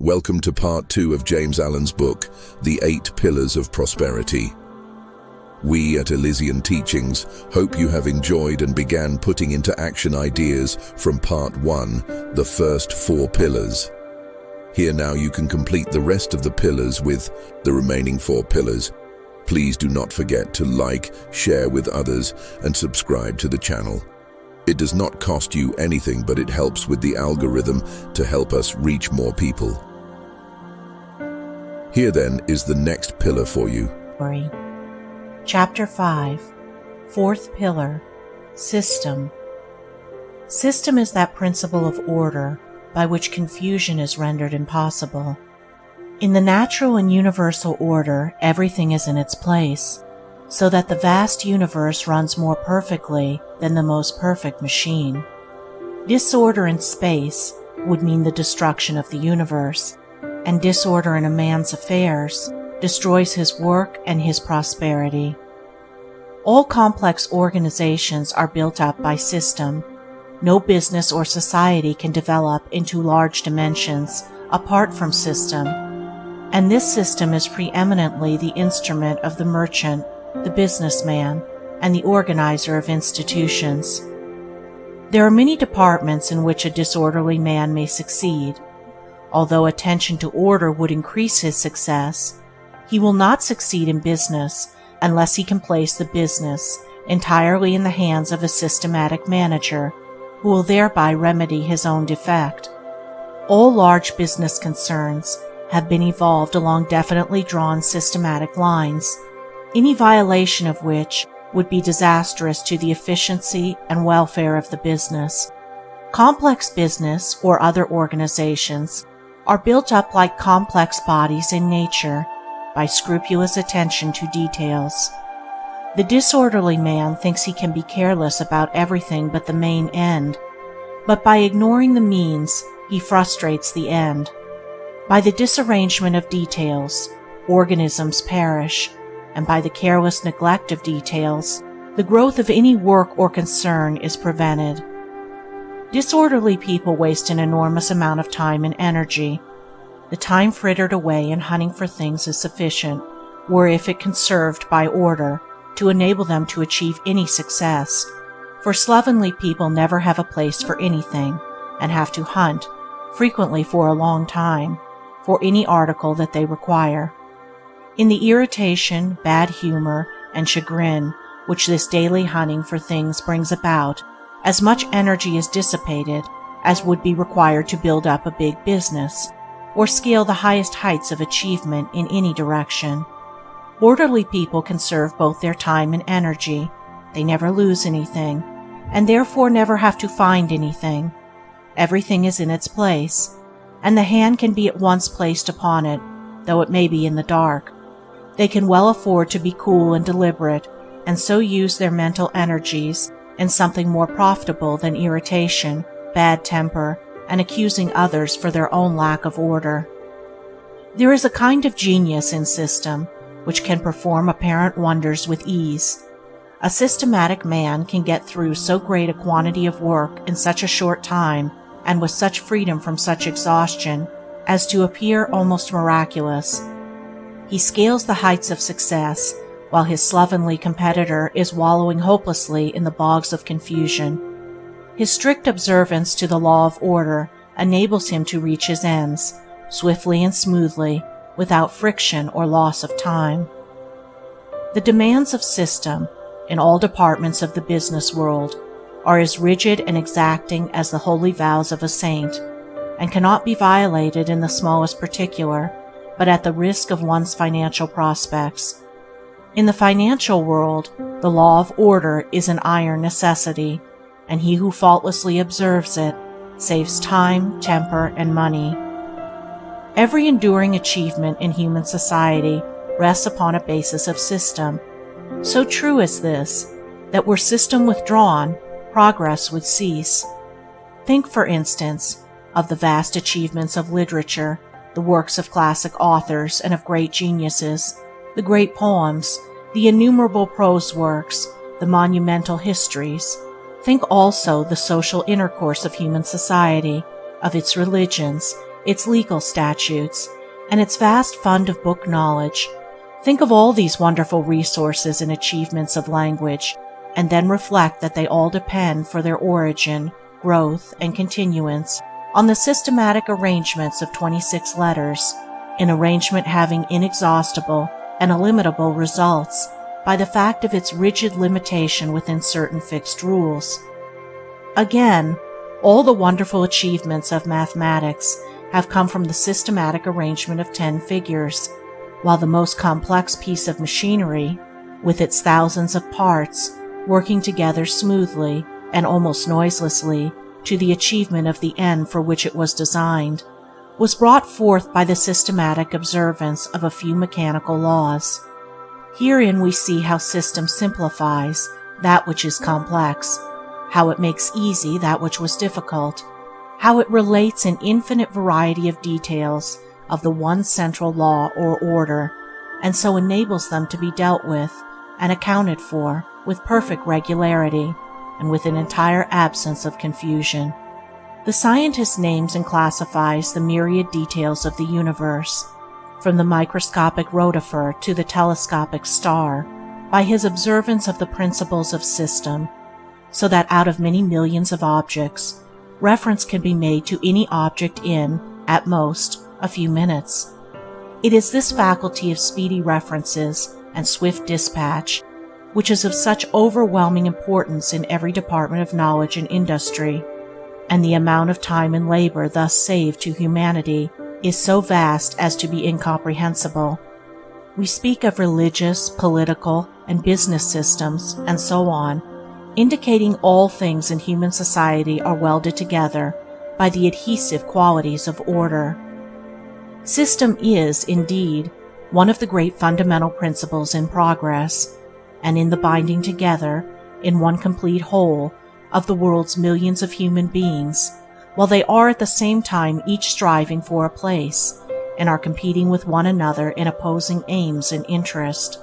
Welcome to part 2 of James Allen's book, The 8 Pillars of Prosperity. We at Elysian Teachings hope you have enjoyed and began putting into action ideas from part 1, the first 4 pillars. Here now you can complete the rest of the pillars with the remaining 4 pillars. Please do not forget to like, share with others, and subscribe to the channel. It does not cost you anything, but it helps with the algorithm to help us reach more people. Here then is the next pillar for you. Chapter 5, 4th Pillar, System. System is that principle of order by which confusion is rendered impossible. In the natural and universal order, everything is in its place, so that the vast universe runs more perfectly than the most perfect machine. Disorder in space would mean the destruction of the universe, and disorder in a man's affairs destroys his work and his prosperity. All complex organizations are built up by system. No business or society can develop into large dimensions apart from system, and this system is preeminently the instrument of the merchant, the businessman, and the organizer of institutions. There are many departments in which a disorderly man may succeed. Although attention to order would increase his success, he will not succeed in business unless he can place the business entirely in the hands of a systematic manager, who will thereby remedy his own defect. All large business concerns have been evolved along definitely drawn systematic lines, any violation of which would be disastrous to the efficiency and welfare of the business. Complex business or other organizations are built up like complex bodies in nature by scrupulous attention to details. The disorderly man thinks he can be careless about everything but the main end, but by ignoring the means he frustrates the end. By the disarrangement of details, organisms perish, and by the careless neglect of details, the growth of any work or concern is prevented. Disorderly people waste an enormous amount of time and energy. The time frittered away in hunting for things is sufficient, were if it conserved by order, to enable them to achieve any success, for slovenly people never have a place for anything, and have to hunt, frequently for a long time, for any article that they require. In the irritation, bad humor, and chagrin which this daily hunting for things brings about, as much energy is dissipated as would be required to build up a big business, or scale the highest heights of achievement in any direction. Orderly people conserve both their time and energy. They never lose anything, and therefore never have to find anything. Everything is in its place, and the hand can be at once placed upon it, though it may be in the dark. They can well afford to be cool and deliberate, and so use their mental energies in something more profitable than irritation, bad temper, and accusing others for their own lack of order. There is a kind of genius in system which can perform apparent wonders with ease. A systematic man can get through so great a quantity of work in such a short time and with such freedom from such exhaustion as to appear almost miraculous. He scales the heights of success while his slovenly competitor is wallowing hopelessly in the bogs of confusion. His strict observance to the law of order enables him to reach his ends, swiftly and smoothly, without friction or loss of time. The demands of system, in all departments of the business world, are as rigid and exacting as the holy vows of a saint, and cannot be violated in the smallest particular, but at the risk of one's financial prospects. In the financial world, the law of order is an iron necessity, and he who faultlessly observes it saves time, temper, and money. Every enduring achievement in human society rests upon a basis of system. So true is this, that were system withdrawn, progress would cease. Think, for instance, of the vast achievements of literature, the works of classic authors and of great geniuses, the great poems, the innumerable prose works, the monumental histories. Think also the social intercourse of human society, of its religions, its legal statutes, and its vast fund of book knowledge. Think of all these wonderful resources and achievements of language, and then reflect that they all depend for their origin, growth, and continuance on the systematic arrangements of 26 letters, an arrangement having inexhaustible and illimitable results by the fact of its rigid limitation within certain fixed rules. Again, all the wonderful achievements of mathematics have come from the systematic arrangement of 10 figures, while the most complex piece of machinery, with its thousands of parts working together smoothly and almost noiselessly to the achievement of the end for which it was designed, was brought forth by the systematic observance of a few mechanical laws. Herein we see how system simplifies that which is complex, how it makes easy that which was difficult, how it relates an infinite variety of details of the one central law or order, and so enables them to be dealt with and accounted for with perfect regularity and with an entire absence of confusion. The scientist names and classifies the myriad details of the universe, from the microscopic rotifer to the telescopic star, by his observance of the principles of system, so that out of many millions of objects, reference can be made to any object in, at most, a few minutes. It is this faculty of speedy references and swift dispatch which is of such overwhelming importance in every department of knowledge and industry, and the amount of time and labor thus saved to humanity is so vast as to be incomprehensible. We speak of religious, political, and business systems, and so on, indicating all things in human society are welded together by the adhesive qualities of order. System is, indeed, one of the great fundamental principles in progress, and in the binding together, in one complete whole, of the world's millions of human beings, while they are at the same time each striving for a place, and are competing with one another in opposing aims and interest.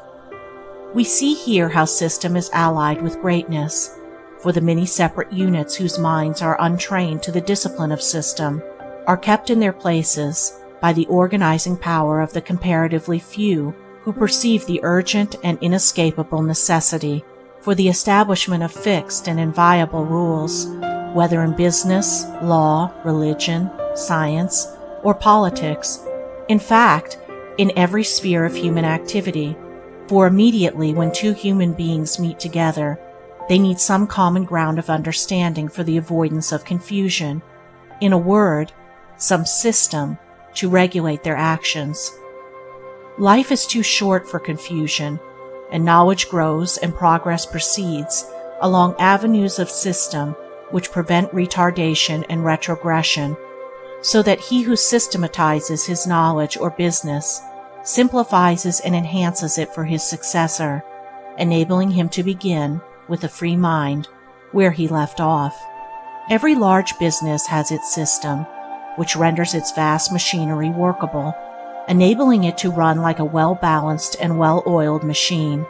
We see here how system is allied with greatness, for the many separate units whose minds are untrained to the discipline of system are kept in their places by the organizing power of the comparatively few who perceive the urgent and inescapable necessity for the establishment of fixed and inviolable rules, whether in business, law, religion, science, or politics, in fact, in every sphere of human activity, for immediately when two human beings meet together, they need some common ground of understanding for the avoidance of confusion, in a word, some system to regulate their actions. Life is too short for confusion, and knowledge grows and progress proceeds along avenues of system which prevent retardation and retrogression, so that he who systematizes his knowledge or business simplifies and enhances it for his successor, enabling him to begin, with a free mind, where he left off. Every large business has its system, which renders its vast machinery workable, enabling it to run like a well-balanced and well-oiled machine.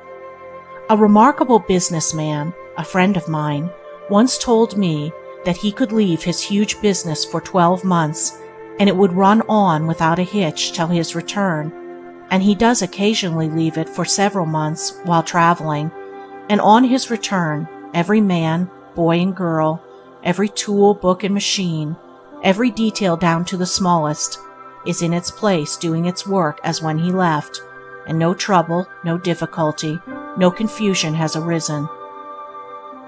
A remarkable businessman, a friend of mine, once told me that he could leave his huge business for 12 months and it would run on without a hitch till his return, and he does occasionally leave it for several months while traveling, and on his return every man, boy and girl, every tool, book and machine, every detail down to the smallest, is in its place doing its work as when he left, and no trouble, no difficulty, no confusion has arisen.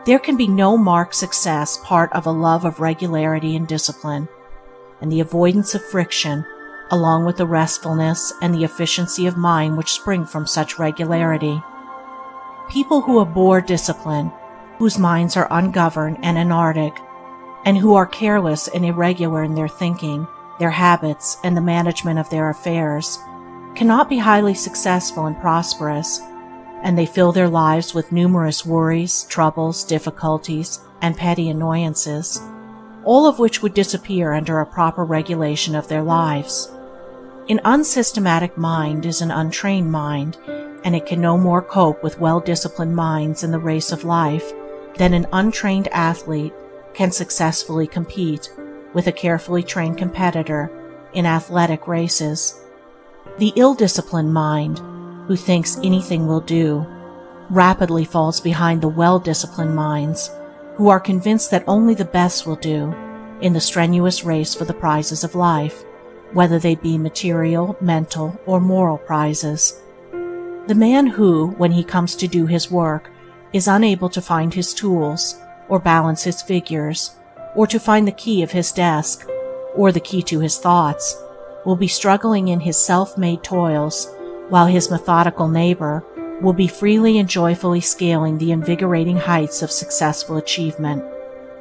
There can be no marked success part of a love of regularity and discipline, and the avoidance of friction, along with the restfulness and the efficiency of mind which spring from such regularity. People who abhor discipline, whose minds are ungoverned and anarchic, and who are careless and irregular in their thinking, their habits, and the management of their affairs, cannot be highly successful and prosperous, and they fill their lives with numerous worries, troubles, difficulties, and petty annoyances, all of which would disappear under a proper regulation of their lives. An unsystematic mind is an untrained mind, and it can no more cope with well-disciplined minds in the race of life than an untrained athlete can successfully compete with a carefully trained competitor in athletic races. The ill-disciplined mind, who thinks anything will do, rapidly falls behind the well-disciplined minds, who are convinced that only the best will do in the strenuous race for the prizes of life, whether they be material, mental, or moral prizes. The man who, when he comes to do his work, is unable to find his tools, or balance his figures, or to find the key of his desk, or the key to his thoughts, will be struggling in his self-made toils, while his methodical neighbor will be freely and joyfully scaling the invigorating heights of successful achievement.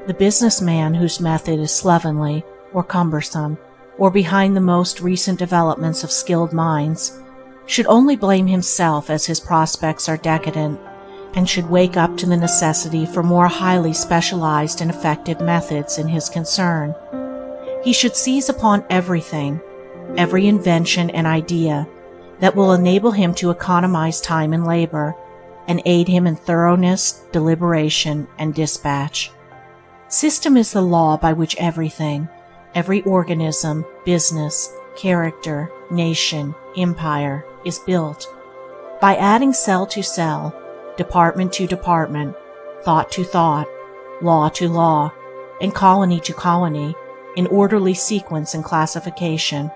The businessman whose method is slovenly, or cumbersome, or behind the most recent developments of skilled minds, should only blame himself as his prospects are decadent, and should wake up to the necessity for more highly specialized and effective methods in his concern. He should seize upon everything, every invention and idea that will enable him to economize time and labor, and aid him in thoroughness, deliberation, and dispatch. System is the law by which everything, every organism, business, character, nation, empire, is built. By adding cell to cell, department to department, thought to thought, law to law, and colony to colony, in orderly sequence and classification,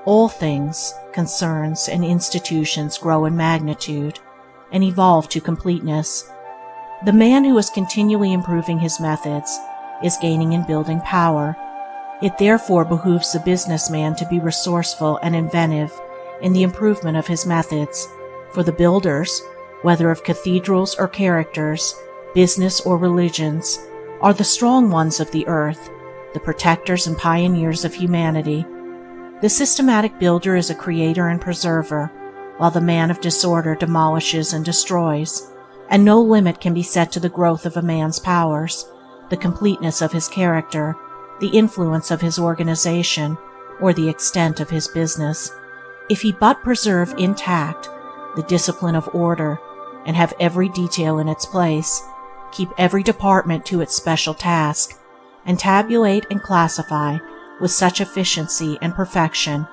all things, concerns, and institutions grow in magnitude and evolve to completeness. The man who is continually improving his methods is gaining in building power. It therefore behooves the businessman to be resourceful and inventive in the improvement of his methods, for the builders, whether of cathedrals or characters, business or religions, are the strong ones of the earth, the protectors and pioneers of humanity. The systematic builder is a creator and preserver, while the man of disorder demolishes and destroys, and no limit can be set to the growth of a man's powers, the completeness of his character, the influence of his organization, or the extent of his business, if he but preserve intact the discipline of order, and have every detail in its place, keep every department to its special task, and tabulate and classify with such efficiency and perfection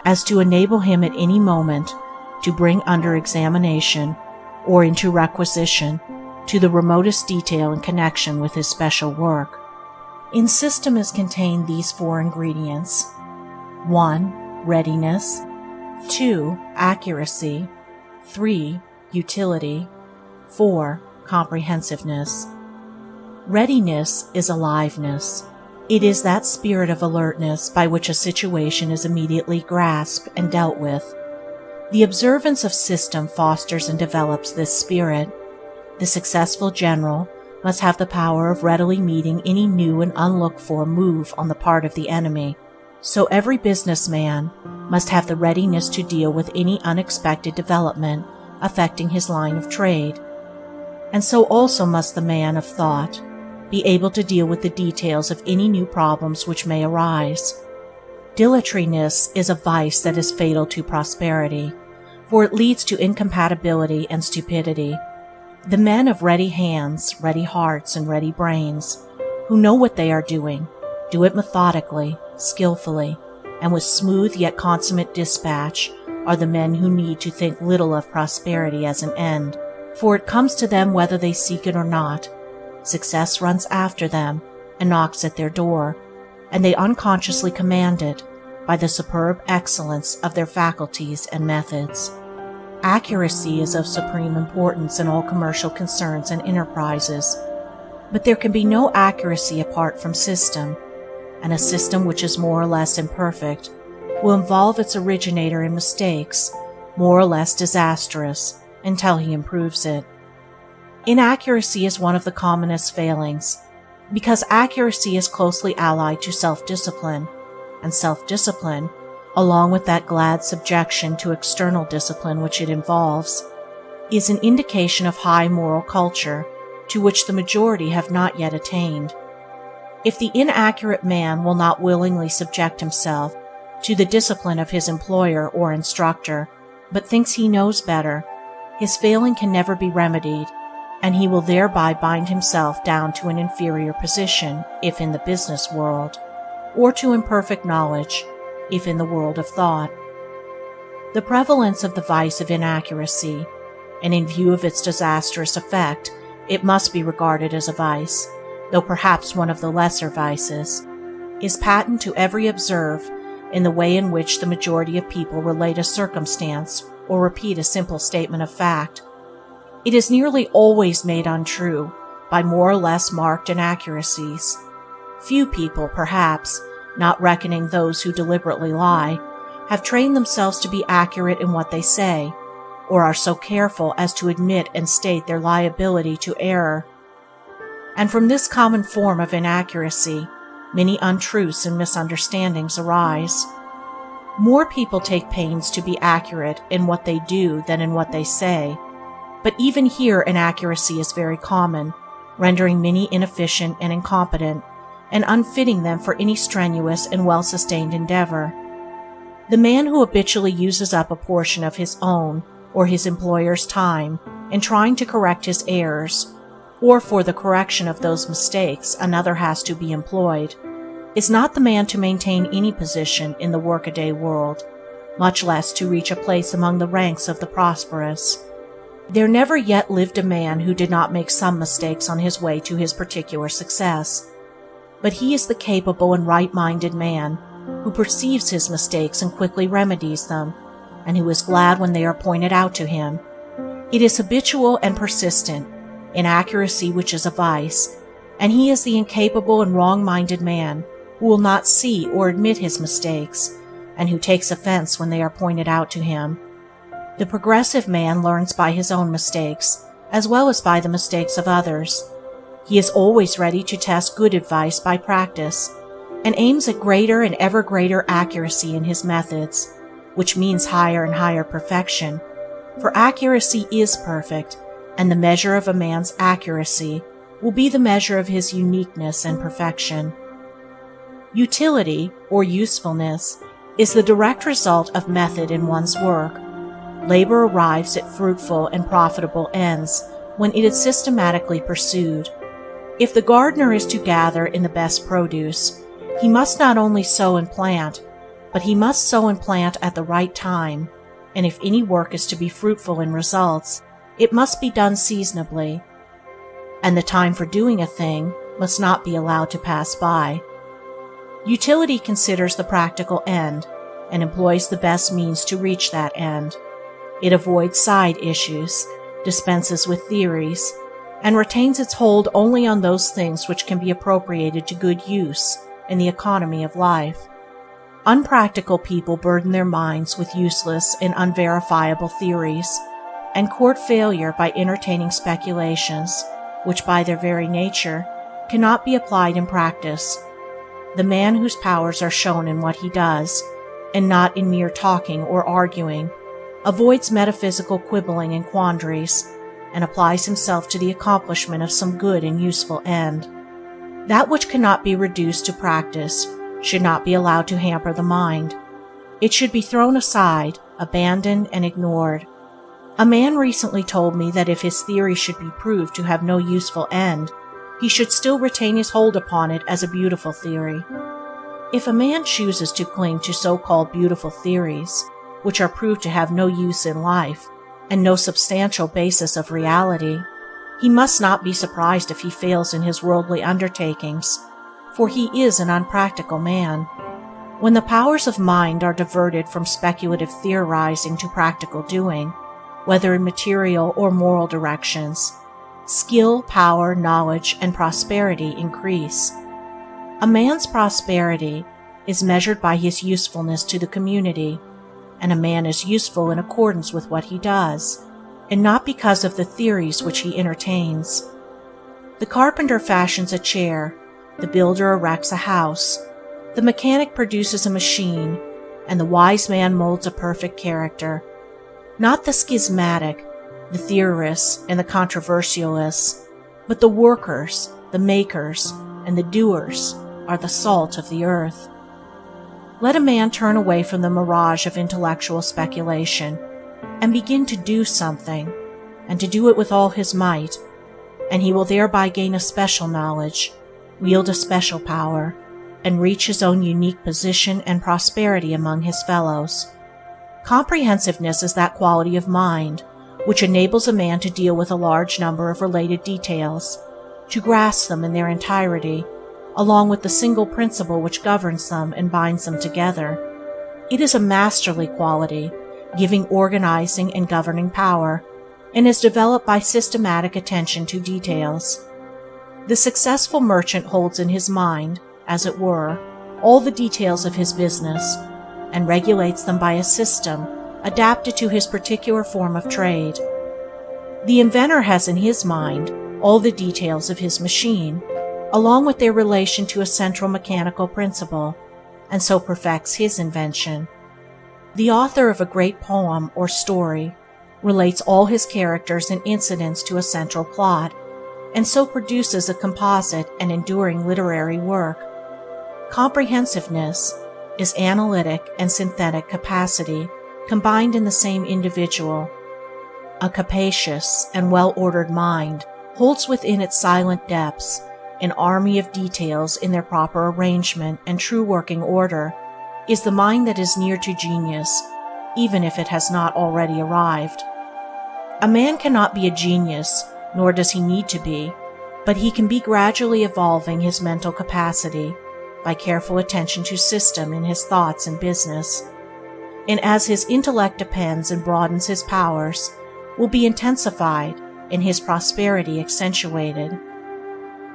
as to enable him at any moment to bring under examination or into requisition to the remotest detail in connection with his special work. In system is contained these four ingredients: 1. Readiness. 2. Accuracy. 3. Utility. 4. Comprehensiveness. Readiness is aliveness. It is that spirit of alertness by which a situation is immediately grasped and dealt with. The observance of system fosters and develops this spirit. The successful general must have the power of readily meeting any new and unlooked-for move on the part of the enemy. So every businessman must have the readiness to deal with any unexpected development affecting his line of trade. And so also must the man of thought be able to deal with the details of any new problems which may arise. Dilatoriness is a vice that is fatal to prosperity, for it leads to incompatibility and stupidity. The men of ready hands, ready hearts, and ready brains, who know what they are doing, do it methodically, skillfully, and with smooth yet consummate dispatch, are the men who need to think little of prosperity as an end, for it comes to them whether they seek it or not. Success runs after them and knocks at their door, and they unconsciously command it by the superb excellence of their faculties and methods. Accuracy is of supreme importance in all commercial concerns and enterprises, but there can be no accuracy apart from system, and a system which is more or less imperfect will involve its originator in mistakes more or less disastrous until he improves it. Inaccuracy is one of the commonest failings, because accuracy is closely allied to self-discipline, and self-discipline, along with that glad subjection to external discipline which it involves, is an indication of high moral culture to which the majority have not yet attained. If the inaccurate man will not willingly subject himself to the discipline of his employer or instructor, but thinks he knows better, his failing can never be remedied, and he will thereby bind himself down to an inferior position if in the business world, or to imperfect knowledge if in the world of thought. The prevalence of the vice of inaccuracy, and in view of its disastrous effect, it must be regarded as a vice, though perhaps one of the lesser vices, is patent to every observer in the way in which the majority of people relate a circumstance or repeat a simple statement of fact. It is nearly always made untrue by more or less marked inaccuracies. Few people, perhaps, not reckoning those who deliberately lie, have trained themselves to be accurate in what they say, or are so careful as to admit and state their liability to error. And from this common form of inaccuracy, many untruths and misunderstandings arise. More people take pains to be accurate in what they do than in what they say, but even here inaccuracy is very common, rendering many inefficient and incompetent, and unfitting them for any strenuous and well-sustained endeavor. The man who habitually uses up a portion of his own or his employer's time in trying to correct his errors, or for the correction of those mistakes another has to be employed, is not the man to maintain any position in the workaday world, much less to reach a place among the ranks of the prosperous. There never yet lived a man who did not make some mistakes on his way to his particular success, but he is the capable and right-minded man who perceives his mistakes and quickly remedies them, and who is glad when they are pointed out to him. It is habitual and persistent, inaccuracy which is a vice, and he is the incapable and wrong-minded man who will not see or admit his mistakes, and who takes offense when they are pointed out to him. The progressive man learns by his own mistakes, as well as by the mistakes of others. He is always ready to test good advice by practice, and aims at greater and ever greater accuracy in his methods, which means higher and higher perfection, for accuracy is perfect, and the measure of a man's accuracy will be the measure of his uniqueness and perfection. Utility, or usefulness, is the direct result of method in one's work. Labor arrives at fruitful and profitable ends when it is systematically pursued. If the gardener is to gather in the best produce, he must not only sow and plant, but he must sow and plant at the right time, and if any work is to be fruitful in results, it must be done seasonably, and the time for doing a thing must not be allowed to pass by. Utility considers the practical end, and employs the best means to reach that end. It avoids side issues, dispenses with theories, and retains its hold only on those things which can be appropriated to good use in the economy of life. Unpractical people burden their minds with useless and unverifiable theories, and court failure by entertaining speculations which by their very nature cannot be applied in practice. The man whose powers are shown in what he does, and not in mere talking or arguing, avoids metaphysical quibbling and quandaries, and applies himself to the accomplishment of some good and useful end. That which cannot be reduced to practice should not be allowed to hamper the mind. It should be thrown aside, abandoned, and ignored. A man recently told me that if his theory should be proved to have no useful end, he should still retain his hold upon it as a beautiful theory. If a man chooses to cling to so-called beautiful theories, which are proved to have no use in life, and no substantial basis of reality, he must not be surprised if he fails in his worldly undertakings, for he is an unpractical man. When the powers of mind are diverted from speculative theorizing to practical doing, whether in material or moral directions, skill, power, knowledge, and prosperity increase. A man's prosperity is measured by his usefulness to the community, and a man is useful in accordance with what he does, and not because of the theories which he entertains. The carpenter fashions a chair, the builder erects a house, the mechanic produces a machine, and the wise man molds a perfect character. Not the schismatic, the theorists, and the controversialists, but the workers, the makers, and the doers are the salt of the earth. Let a man turn away from the mirage of intellectual speculation and begin to do something, and to do it with all his might, and he will thereby gain a special knowledge, wield a special power, and reach his own unique position and prosperity among his fellows. Comprehensiveness is that quality of mind which enables a man to deal with a large number of related details, to grasp them in their entirety, along with the single principle which governs them and binds them together. It is a masterly quality, giving organizing and governing power, and is developed by systematic attention to details. The successful merchant holds in his mind, as it were, all the details of his business, and regulates them by a system adapted to his particular form of trade. The inventor has in his mind all the details of his machine, along with their relation to a central mechanical principle, and so perfects his invention. The author of a great poem or story relates all his characters and incidents to a central plot, and so produces a composite and enduring literary work. Comprehensiveness is analytic and synthetic capacity combined in the same individual. A capacious and well-ordered mind holds within its silent depths an army of details in their proper arrangement and true working order, is the mind that is near to genius, even if it has not already arrived. A man cannot be a genius, nor does he need to be, but he can be gradually evolving his mental capacity by careful attention to system in his thoughts and business, and as his intellect depends and broadens his powers, will be intensified and his prosperity accentuated.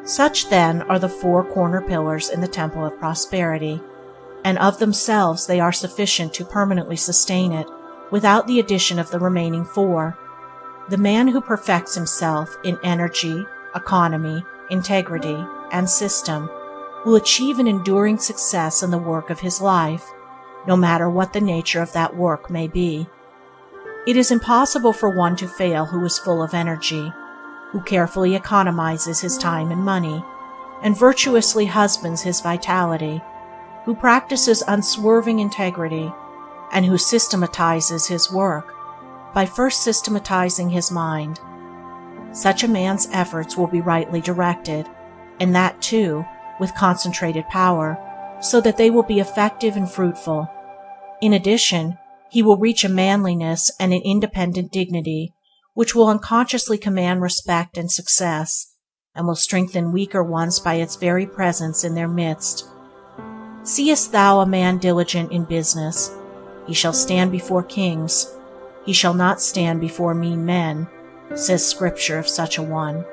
Such then are the four corner pillars in the Temple of Prosperity, and of themselves they are sufficient to permanently sustain it without the addition of the remaining four. The man who perfects himself in energy, economy, integrity, and system will achieve an enduring success in the work of his life, no matter what the nature of that work may be. It is impossible for one to fail who is full of energy, who carefully economizes his time and money, and virtuously husbands his vitality, who practices unswerving integrity, and who systematizes his work by first systematizing his mind. Such a man's efforts will be rightly directed, and that too with concentrated power, so that they will be effective and fruitful. In addition, he will reach a manliness and an independent dignity which will unconsciously command respect and success, and will strengthen weaker ones by its very presence in their midst. Seest thou a man diligent in business? He shall stand before kings. He shall not stand before mean men, says Scripture of such a one.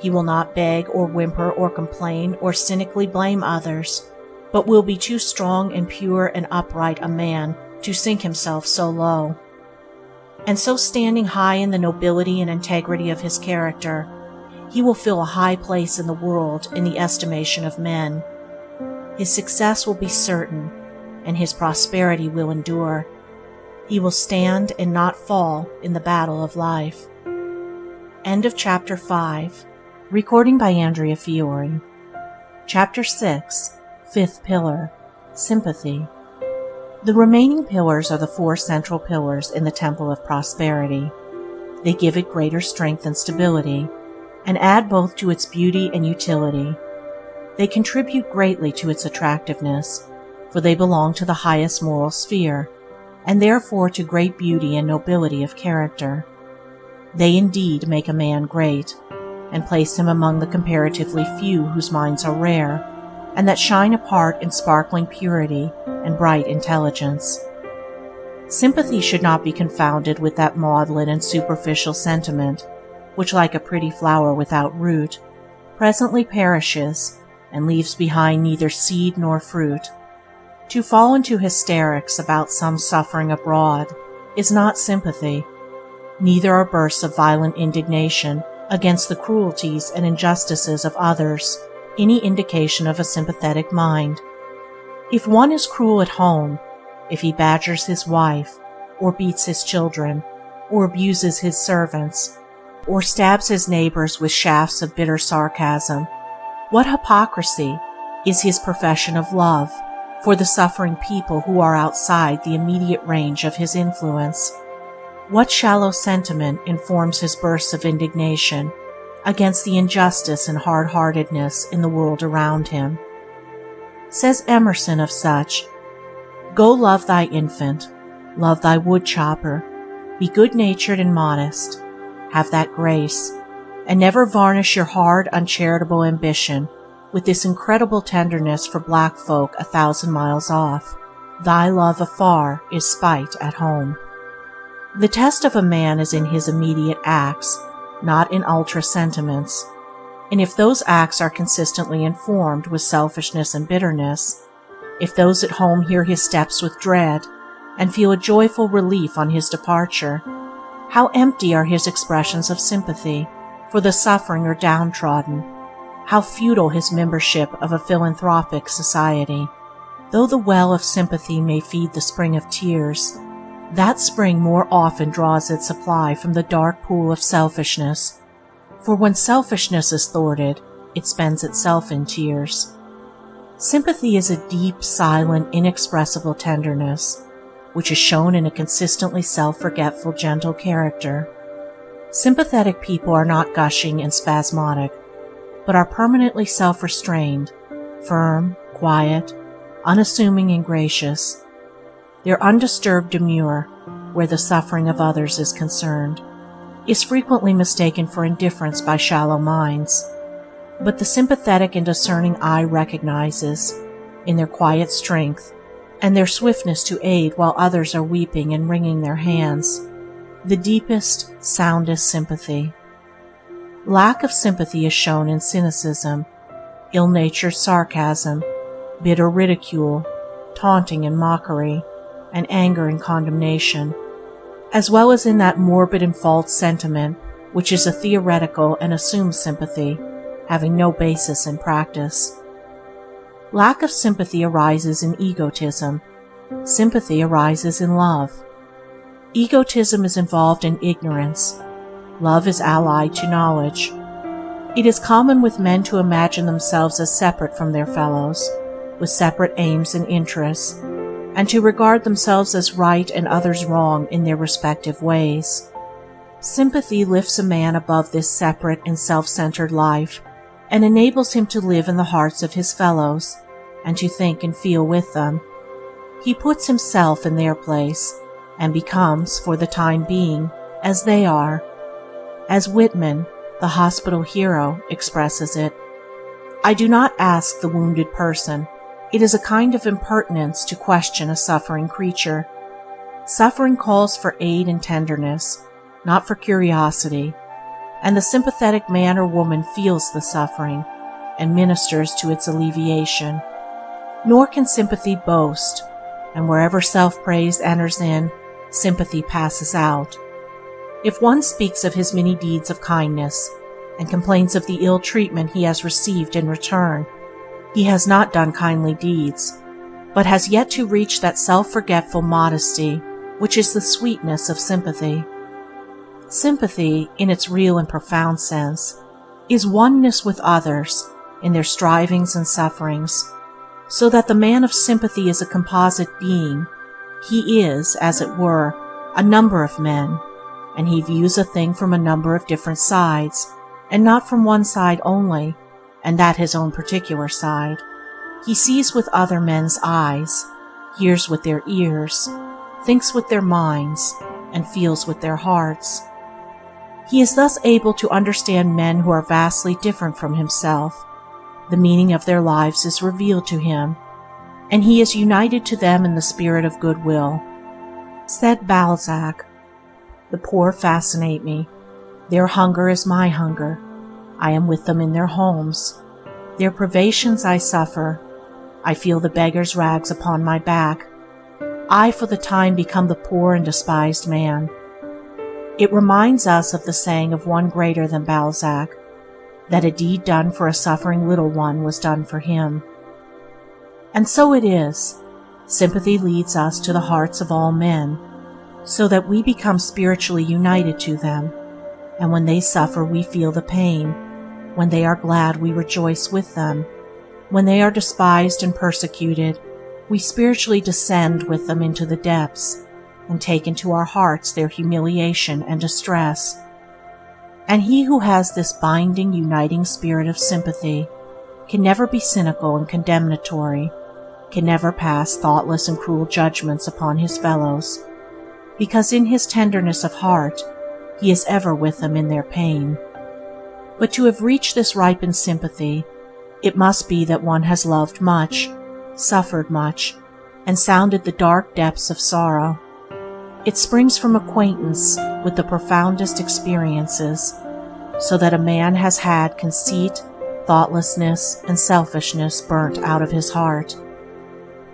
He will not beg or whimper or complain or cynically blame others, but will be too strong and pure and upright a man to sink himself so low. And so, standing high in the nobility and integrity of his character, he will fill a high place in the world in the estimation of men. His success will be certain, and his prosperity will endure. He will stand and not fall in the battle of life. End of Chapter 5. Recording by Andrea Fiore. Chapter 6. Fifth Pillar. Sympathy. The remaining pillars are the four central pillars in the Temple of Prosperity. They give it greater strength and stability, and add both to its beauty and utility. They contribute greatly to its attractiveness, for they belong to the highest moral sphere, and therefore to great beauty and nobility of character. They indeed make a man great, and place him among the comparatively few whose minds are rare, and that shine apart in sparkling purity and bright intelligence. Sympathy should not be confounded with that maudlin and superficial sentiment, which, like a pretty flower without root, presently perishes and leaves behind neither seed nor fruit. To fall into hysterics about some suffering abroad is not sympathy, neither are bursts of violent indignation against the cruelties and injustices of others any indication of a sympathetic mind. If one is cruel at home, if he badgers his wife, or beats his children, or abuses his servants, or stabs his neighbors with shafts of bitter sarcasm, what hypocrisy is his profession of love for the suffering people who are outside the immediate range of his influence? What shallow sentiment informs his bursts of indignation against the injustice and hard-heartedness in the world around him? Says Emerson of such, "Go love thy infant, love thy woodchopper, be good-natured and modest, have that grace, and never varnish your hard, uncharitable ambition with this incredible tenderness for black folk 1,000 miles off. Thy love afar is spite at home." The test of a man is in his immediate acts, not in ultra sentiments, and if those acts are consistently informed with selfishness and bitterness, if those at home hear his steps with dread and feel a joyful relief on his departure, how empty are his expressions of sympathy for the suffering or downtrodden, how futile his membership of a philanthropic society. Though the well of sympathy may feed the spring of tears, that spring more often draws its supply from the dark pool of selfishness, for when selfishness is thwarted, it spends itself in tears. Sympathy is a deep, silent, inexpressible tenderness, which is shown in a consistently self-forgetful, gentle character. Sympathetic people are not gushing and spasmodic, but are permanently self-restrained, firm, quiet, unassuming and gracious. Their undisturbed demure, where the suffering of others is concerned, is frequently mistaken for indifference by shallow minds, but the sympathetic and discerning eye recognizes, in their quiet strength and their swiftness to aid while others are weeping and wringing their hands, the deepest, soundest sympathy. Lack of sympathy is shown in cynicism, ill-natured sarcasm, bitter ridicule, taunting and mockery, and anger and condemnation, as well as in that morbid and false sentiment which is a theoretical and assumed sympathy, having no basis in practice. Lack of sympathy arises in egotism. Sympathy arises in love. Egotism is involved in ignorance. Love is allied to knowledge. It is common with men to imagine themselves as separate from their fellows, with separate aims and interests, and to regard themselves as right and others wrong in their respective ways. Sympathy lifts a man above this separate and self-centered life and enables him to live in the hearts of his fellows and to think and feel with them. He puts himself in their place and becomes, for the time being, as they are. As Whitman, the hospital hero, expresses it, "I do not ask the wounded person. It is a kind of impertinence to question a suffering creature. Suffering calls for aid and tenderness, not for curiosity, and the sympathetic man or woman feels the suffering and ministers to its alleviation. Nor can sympathy boast, and wherever self-praise enters in, sympathy passes out. If one speaks of his many deeds of kindness and complains of the ill treatment he has received in return, he has not done kindly deeds, but has yet to reach that self-forgetful modesty which is the sweetness of sympathy. Sympathy, in its real and profound sense, is oneness with others in their strivings and sufferings, so that the man of sympathy is a composite being. He is, as it were, a number of men, and he views a thing from a number of different sides, and not from one side only, and that his own particular side. He sees with other men's eyes, hears with their ears, thinks with their minds, and feels with their hearts. He is thus able to understand men who are vastly different from himself. The meaning of their lives is revealed to him, and he is united to them in the spirit of goodwill. Said Balzac, "The poor fascinate me. Their hunger is my hunger. I am with them in their homes. Their privations I suffer. I feel the beggar's rags upon my back. I for the time become the poor and despised man." It reminds us of the saying of one greater than Balzac, that a deed done for a suffering little one was done for him. And so it is. Sympathy leads us to the hearts of all men, so that we become spiritually united to them, and when they suffer we feel the pain. When they are glad we rejoice with them. When they are despised and persecuted, we spiritually descend with them into the depths, and take into our hearts their humiliation and distress. And he who has this binding, uniting spirit of sympathy can never be cynical and condemnatory, can never pass thoughtless and cruel judgments upon his fellows, because in his tenderness of heart he is ever with them in their pain. But to have reached this ripened sympathy, it must be that one has loved much, suffered much, and sounded the dark depths of sorrow. It springs from acquaintance with the profoundest experiences, so that a man has had conceit, thoughtlessness, and selfishness burnt out of his heart.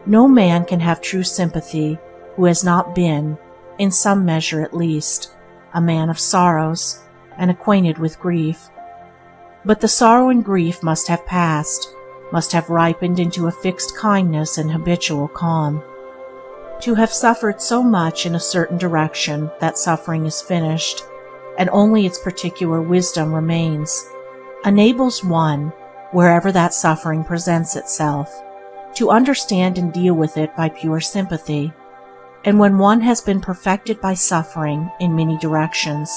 No man can have true sympathy who has not been, in some measure at least, a man of sorrows and acquainted with grief. But the sorrow and grief must have passed, must have ripened into a fixed kindness and habitual calm. To have suffered so much in a certain direction that suffering is finished, and only its particular wisdom remains, enables one, wherever that suffering presents itself, to understand and deal with it by pure sympathy. And when one has been perfected by suffering in many directions,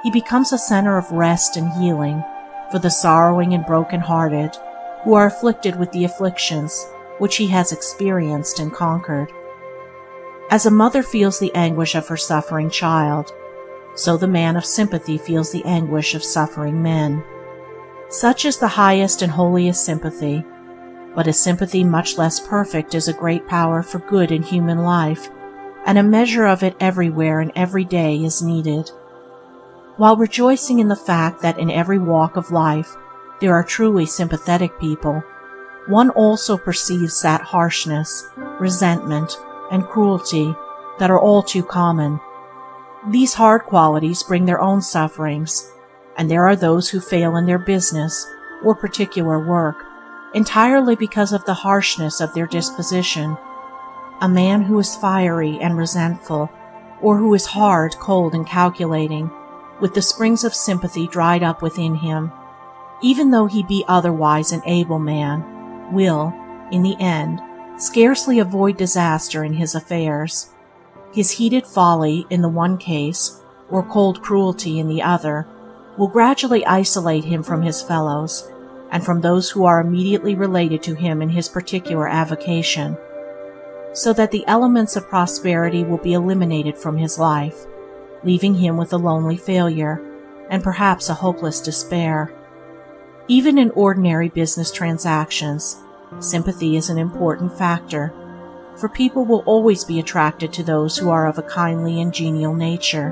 he becomes a center of rest and healing for the sorrowing and broken-hearted who are afflicted with the afflictions which he has experienced and conquered. As a mother feels the anguish of her suffering child, so the man of sympathy feels the anguish of suffering men. Such is the highest and holiest sympathy, but a sympathy much less perfect is a great power for good in human life, and a measure of it everywhere and every day is needed. While rejoicing in the fact that in every walk of life there are truly sympathetic people, one also perceives that harshness, resentment, and cruelty that are all too common. These hard qualities bring their own sufferings, and there are those who fail in their business or particular work entirely because of the harshness of their disposition. A man who is fiery and resentful, or who is hard, cold, and calculating, with the springs of sympathy dried up within him, even though he be otherwise an able man, will, in the end, scarcely avoid disaster in his affairs. His heated folly in the one case, or cold cruelty in the other, will gradually isolate him from his fellows, and from those who are immediately related to him in his particular avocation, so that the elements of prosperity will be eliminated from his life, leaving him with a lonely failure, and perhaps a hopeless despair. Even in ordinary business transactions, sympathy is an important factor, for people will always be attracted to those who are of a kindly and genial nature,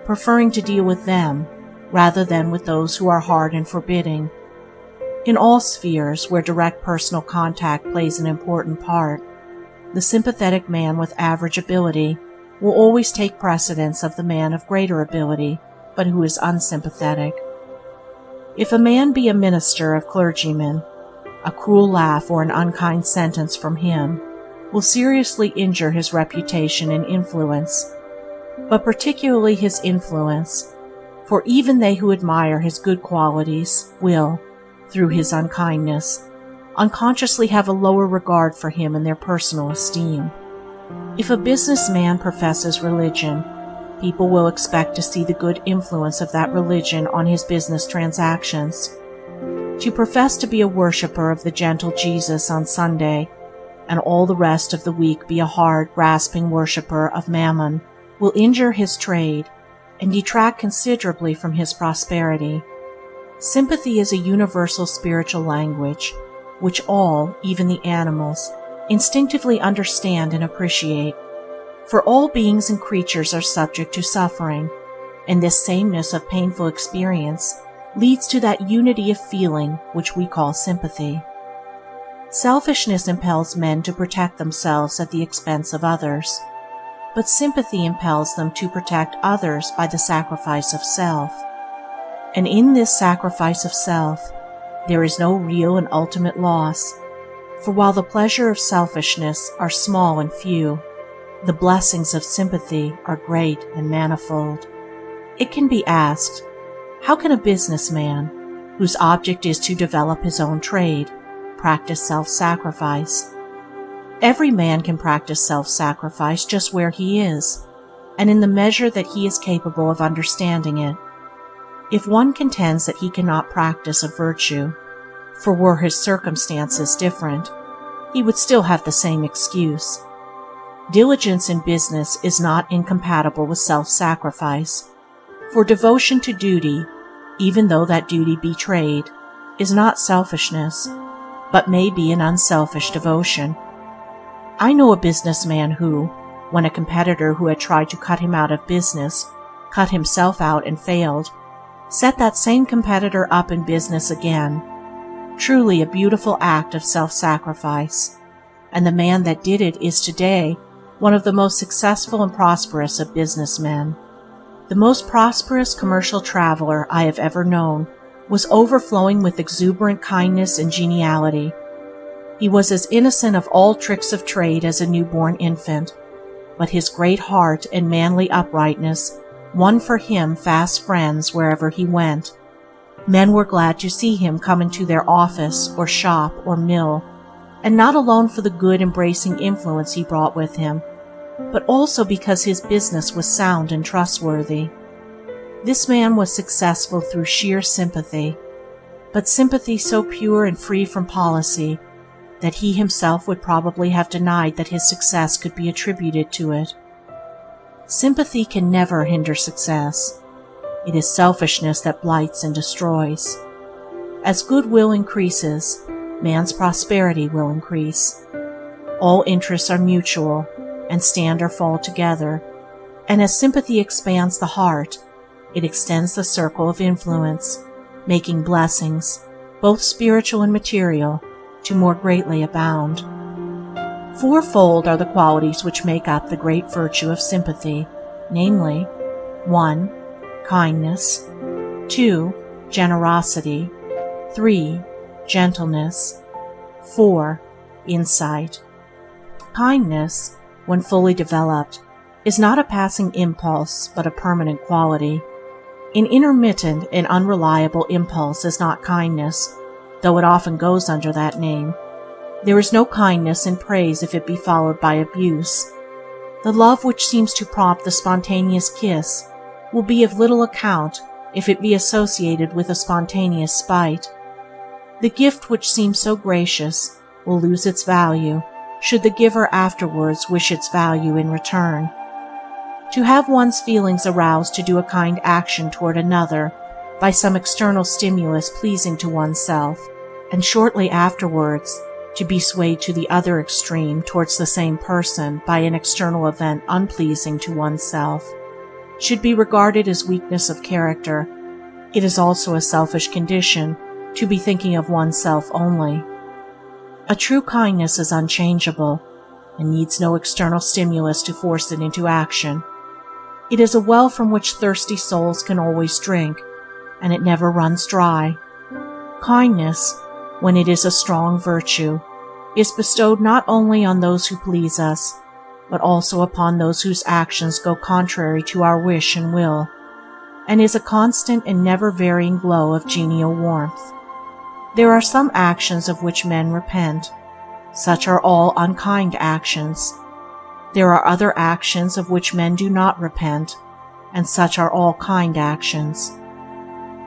preferring to deal with them rather than with those who are hard and forbidding. In all spheres where direct personal contact plays an important part, the sympathetic man with average ability will always take precedence of the man of greater ability, but who is unsympathetic. If a man be a minister of clergymen, a cruel laugh or an unkind sentence from him will seriously injure his reputation and influence, but particularly his influence, for even they who admire his good qualities will, through his unkindness, unconsciously have a lower regard for him in their personal esteem. If a businessman professes religion, people will expect to see the good influence of that religion on his business transactions. To profess to be a worshipper of the gentle Jesus on Sunday, and all the rest of the week be a hard, grasping worshipper of Mammon, will injure his trade and detract considerably from his prosperity. Sympathy is a universal spiritual language, which all, even the animals, instinctively understand and appreciate. For all beings and creatures are subject to suffering, and this sameness of painful experience leads to that unity of feeling which we call sympathy. Selfishness impels men to protect themselves at the expense of others, but sympathy impels them to protect others by the sacrifice of self. And in this sacrifice of self, there is no real and ultimate loss, for while the pleasures of selfishness are small and few, the blessings of sympathy are great and manifold. It can be asked, how can a businessman, whose object is to develop his own trade, practice self-sacrifice? Every man can practice self-sacrifice just where he is, and in the measure that he is capable of understanding it. If one contends that he cannot practice a virtue, for were his circumstances different, he would still have the same excuse. Diligence in business is not incompatible with self-sacrifice, for devotion to duty, even though that duty be trade, is not selfishness, but may be an unselfish devotion. I know a businessman who, when a competitor who had tried to cut him out of business cut himself out and failed, set that same competitor up in business again. Truly a beautiful act of self-sacrifice, and the man that did it is today one of the most successful and prosperous of businessmen. The most prosperous commercial traveler I have ever known was overflowing with exuberant kindness and geniality. He was as innocent of all tricks of trade as a newborn infant, but his great heart and manly uprightness won for him fast friends wherever he went. Men were glad to see him come into their office or shop or mill, and not alone for the good embracing influence he brought with him, but also because his business was sound and trustworthy. This man was successful through sheer sympathy, but sympathy so pure and free from policy that he himself would probably have denied that his success could be attributed to it. Sympathy can never hinder success. It is selfishness that blights and destroys. As goodwill increases, man's prosperity will increase. All interests are mutual, and stand or fall together, and as sympathy expands the heart, it extends the circle of influence, making blessings, both spiritual and material, to more greatly abound. Fourfold are the qualities which make up the great virtue of sympathy, namely, 1. Kindness, 2. Generosity, 3. Gentleness, 4. Insight. Kindness, when fully developed, is not a passing impulse but a permanent quality. An intermittent and unreliable impulse is not kindness, though it often goes under that name. There is no kindness in praise if it be followed by abuse. The love which seems to prompt the spontaneous kiss will be of little account if it be associated with a spontaneous spite. The gift which seems so gracious will lose its value should the giver afterwards wish its value in return. To have one's feelings aroused to do a kind action toward another by some external stimulus pleasing to oneself, and shortly afterwards to be swayed to the other extreme towards the same person by an external event unpleasing to oneself, should be regarded as weakness of character. It is also a selfish condition to be thinking of oneself only. A true kindness is unchangeable, and needs no external stimulus to force it into action. It is a well from which thirsty souls can always drink, and it never runs dry. Kindness, when it is a strong virtue, is bestowed not only on those who please us, but also upon those whose actions go contrary to our wish and will, and is a constant and never-varying glow of genial warmth. There are some actions of which men repent. Such are all unkind actions. There are other actions of which men do not repent, and such are all kind actions.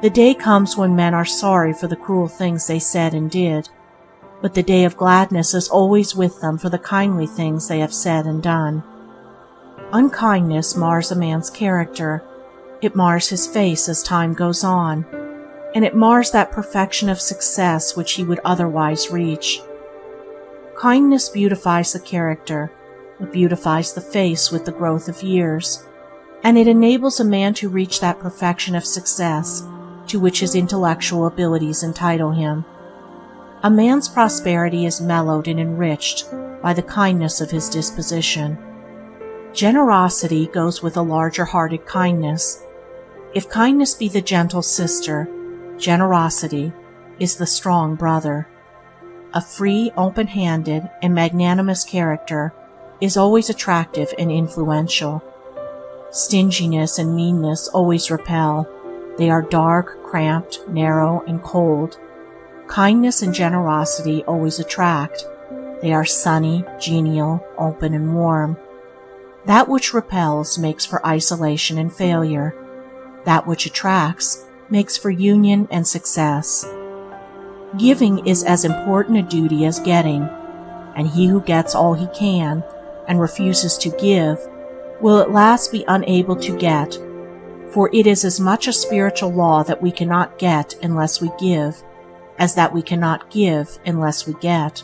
The day comes when men are sorry for the cruel things they said and did, but the day of gladness is always with them for the kindly things they have said and done. Unkindness mars a man's character. It mars his face as time goes on, and it mars that perfection of success which he would otherwise reach. Kindness beautifies the character, it beautifies the face with the growth of years, and it enables a man to reach that perfection of success to which his intellectual abilities entitle him. A man's prosperity is mellowed and enriched by the kindness of his disposition. Generosity goes with a larger-hearted kindness. If kindness be the gentle sister, generosity is the strong brother. A free, open-handed, and magnanimous character is always attractive and influential. Stinginess and meanness always repel. They are dark, cramped, narrow, and cold. Kindness and generosity always attract. They are sunny, genial, open, and warm. That which repels makes for isolation and failure. That which attracts makes for union and success. Giving is as important a duty as getting. and he who gets all he can and refuses to give will at last be unable to get, for it is as much a spiritual law that we cannot get unless we give, as that we cannot give unless we get.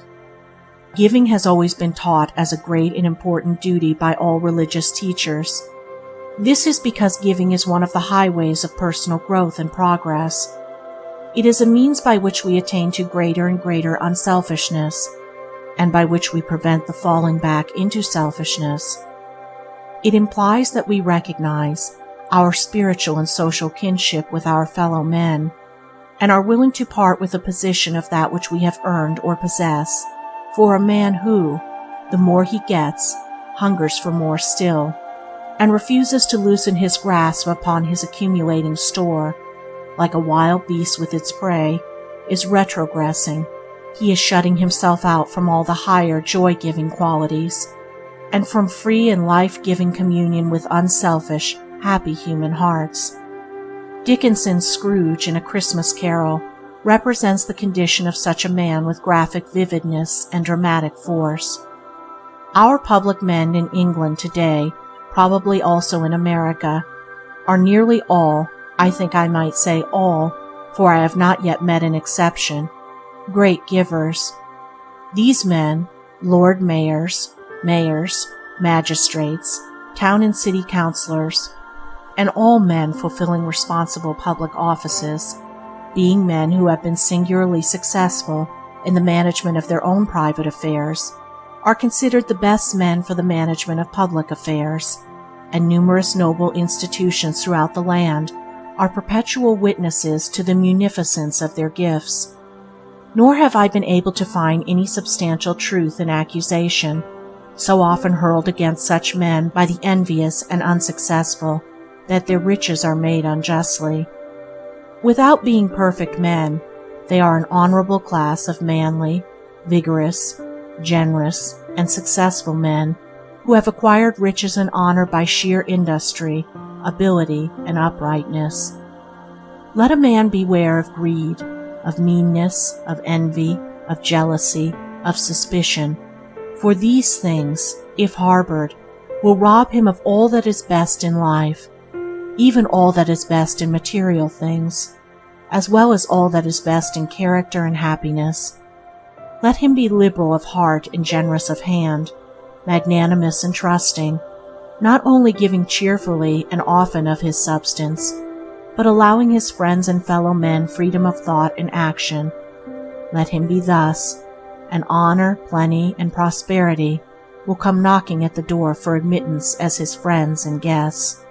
Giving has always been taught as a great and important duty by all religious teachers. This is because giving is one of the highways of personal growth and progress. It is a means by which we attain to greater and greater unselfishness, and by which we prevent the falling back into selfishness. It implies that we recognize our spiritual and social kinship with our fellow men, and are willing to part with a position of that which we have earned or possess, for a man who, the more he gets, hungers for more still, and refuses to loosen his grasp upon his accumulating store, like a wild beast with its prey, is retrogressing. He is shutting himself out from all the higher joy-giving qualities, and from free and life-giving communion with unselfish, happy human hearts. Dickinson's Scrooge in A Christmas Carol represents the condition of such a man with graphic vividness and dramatic force. Our public men in England today, probably also in America, are nearly all, I think I might say all, for I have not yet met an exception, great givers. These men, Lord Mayors, magistrates, town and city councillors, and all men fulfilling responsible public offices, being men who have been singularly successful in the management of their own private affairs, are considered the best men for the management of public affairs, and numerous noble institutions throughout the land are perpetual witnesses to the munificence of their gifts. Nor have I been able to find any substantial truth in accusation, so often hurled against such men by the envious and unsuccessful, that their riches are made unjustly. Without being perfect men, they are an honorable class of manly, vigorous, generous, and successful men who have acquired riches and honor by sheer industry, ability, and uprightness. Let a man beware of greed, of meanness, of envy, of jealousy, of suspicion, for these things, if harbored, will rob him of all that is best in life, even all that is best in material things, as well as all that is best in character and happiness. Let him be liberal of heart and generous of hand, magnanimous and trusting, not only giving cheerfully and often of his substance, but allowing his friends and fellow men freedom of thought and action. Let him be thus, and honor, plenty, and prosperity will come knocking at the door for admittance as his friends and guests.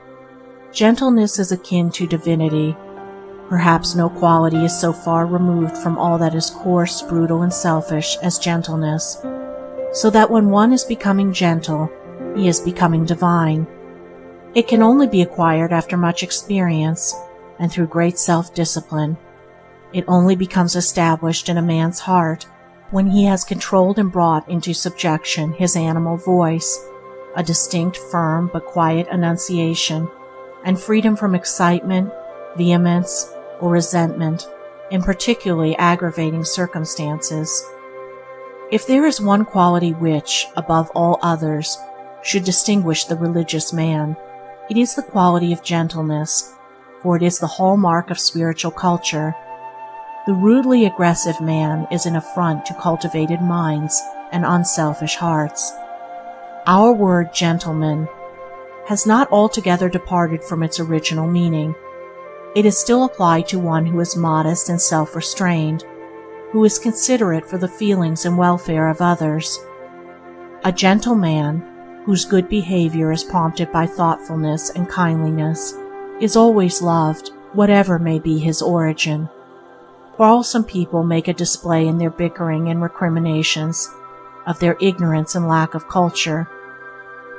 Gentleness is akin to divinity. Perhaps no quality is so far removed from all that is coarse, brutal, and selfish as gentleness, so that when one is becoming gentle, he is becoming divine. It can only be acquired after much experience and through great self-discipline. It only becomes established in a man's heart when he has controlled and brought into subjection his animal voice, a distinct, firm, but quiet enunciation, and freedom from excitement, vehemence, or resentment in particularly aggravating circumstances. If there is one quality which, above all others, should distinguish the religious man, it is the quality of gentleness, for it is the hallmark of spiritual culture. The rudely aggressive man is an affront to cultivated minds and unselfish hearts. Our word gentleman has not altogether departed from its original meaning. It is still applied to one who is modest and self-restrained, who is considerate for the feelings and welfare of others. A gentle man, whose good behavior is prompted by thoughtfulness and kindliness, is always loved, whatever may be his origin. Quarrelsome people make a display in their bickering and recriminations of their ignorance and lack of culture.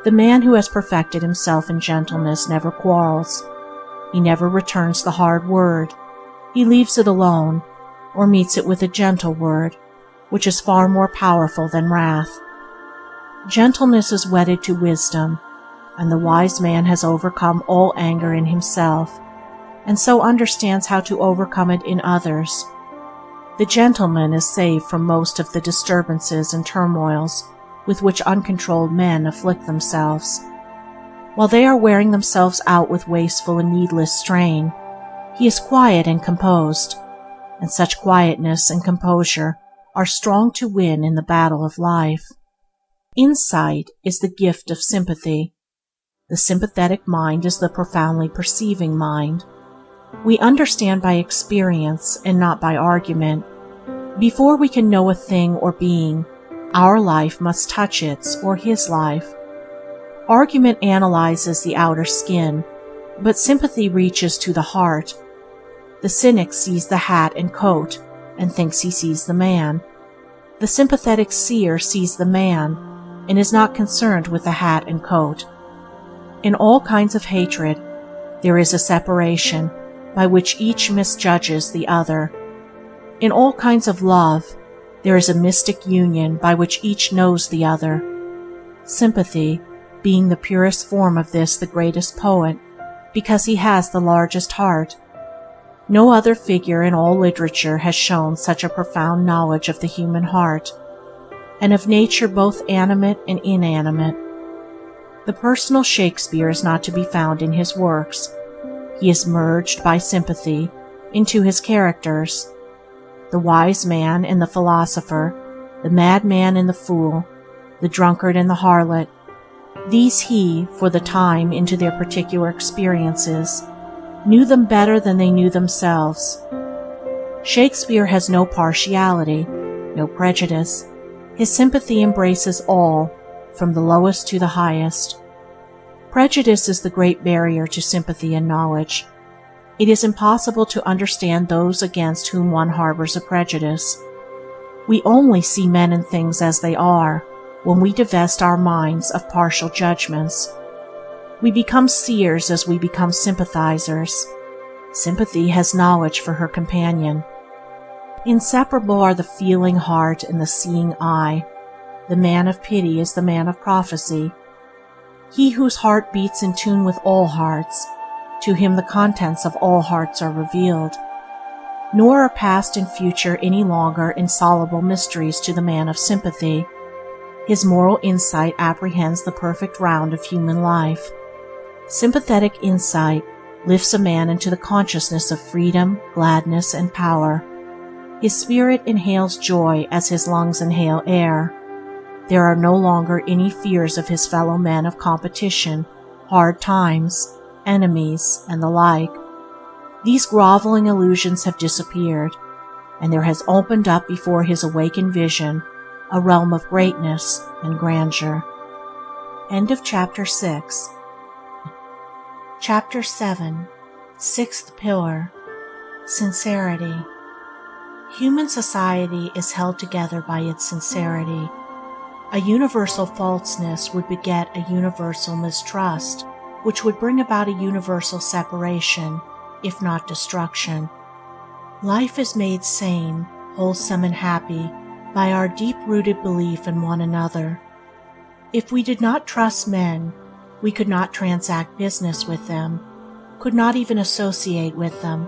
The man who has perfected himself in gentleness never quarrels. He never returns the hard word. He leaves it alone, or meets it with a gentle word, which is far more powerful than wrath. Gentleness is wedded to wisdom, and the wise man has overcome all anger in himself, and so understands how to overcome it in others. The gentleman is saved from most of the disturbances and turmoils with which uncontrolled men afflict themselves. While they are wearing themselves out with wasteful and needless strain, he is quiet and composed, and such quietness and composure are strong to win in the battle of life. Insight is the gift of sympathy. The sympathetic mind is the profoundly perceiving mind. We understand by experience and not by argument. Before we can know a thing or being, our life must touch its or his life. Argument analyzes the outer skin, but sympathy reaches to the heart. The cynic sees the hat and coat and thinks he sees the man. The sympathetic seer sees the man and is not concerned with the hat and coat. In all kinds of hatred, there is a separation by which each misjudges the other. In all kinds of love, there is a mystic union by which each knows the other. Sympathy, being the purest form of this, the greatest poet, because he has the largest heart. No other figure in all literature has shown such a profound knowledge of the human heart, and of nature both animate and inanimate. The personal Shakespeare is not to be found in his works. He is merged by sympathy into his characters. The wise man and the philosopher, the madman and the fool, the drunkard and the harlot, these he, for the time into their particular experiences, knew them better than they knew themselves. Shakespeare has no partiality, no prejudice. His sympathy embraces all, from the lowest to the highest. Prejudice is the great barrier to sympathy and knowledge. It is impossible to understand those against whom one harbors a prejudice. We only see men and things as they are when we divest our minds of partial judgments. We become seers as we become sympathizers. Sympathy has knowledge for her companion. Inseparable are the feeling heart and the seeing eye. The man of pity is the man of prophecy. He whose heart beats in tune with all hearts, to him the contents of all hearts are revealed. Nor are past and future any longer insoluble mysteries to the man of sympathy. His moral insight apprehends the perfect round of human life. Sympathetic insight lifts a man into the consciousness of freedom, gladness, and power. His spirit inhales joy as his lungs inhale air. There are no longer any fears of his fellow men of competition, hard times, enemies, and the like. These groveling illusions have disappeared, and there has opened up before his awakened vision a realm of greatness and grandeur. End of Chapter 6. Chapter 7. Sixth Pillar. Sincerity. Human society is held together by its sincerity. A universal falseness would beget a universal mistrust, which would bring about a universal separation, if not destruction. Life is made sane, wholesome, and happy by our deep-rooted belief in one another. If we did not trust men, we could not transact business with them, could not even associate with them.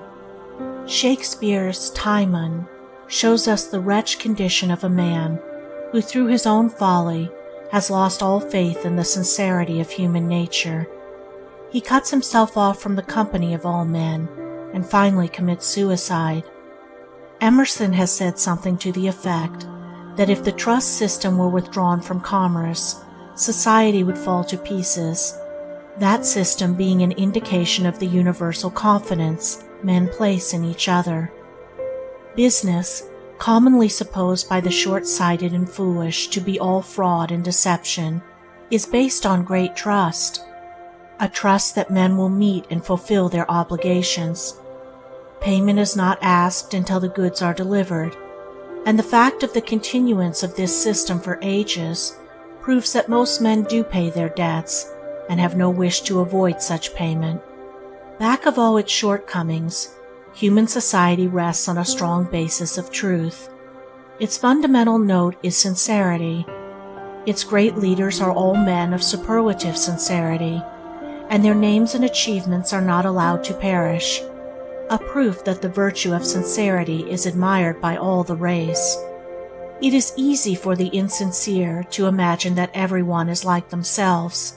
Shakespeare's Timon shows us the wretched condition of a man who through his own folly has lost all faith in the sincerity of human nature. He cuts himself off from the company of all men and finally commits suicide. Emerson has said something to the effect that if the trust system were withdrawn from commerce, society would fall to pieces, that system being an indication of the universal confidence men place in each other. Business, commonly supposed by the short-sighted and foolish to be all fraud and deception, is based on great trust, a trust that men will meet and fulfill their obligations. Payment is not asked until the goods are delivered, and the fact of the continuance of this system for ages proves that most men do pay their debts and have no wish to avoid such payment. Back of all its shortcomings, human society rests on a strong basis of truth. Its fundamental note is sincerity. Its great leaders are all men of superlative sincerity, and their names and achievements are not allowed to perish. a proof that the virtue of sincerity is admired by all the race. It is easy for the insincere to imagine that everyone is like themselves,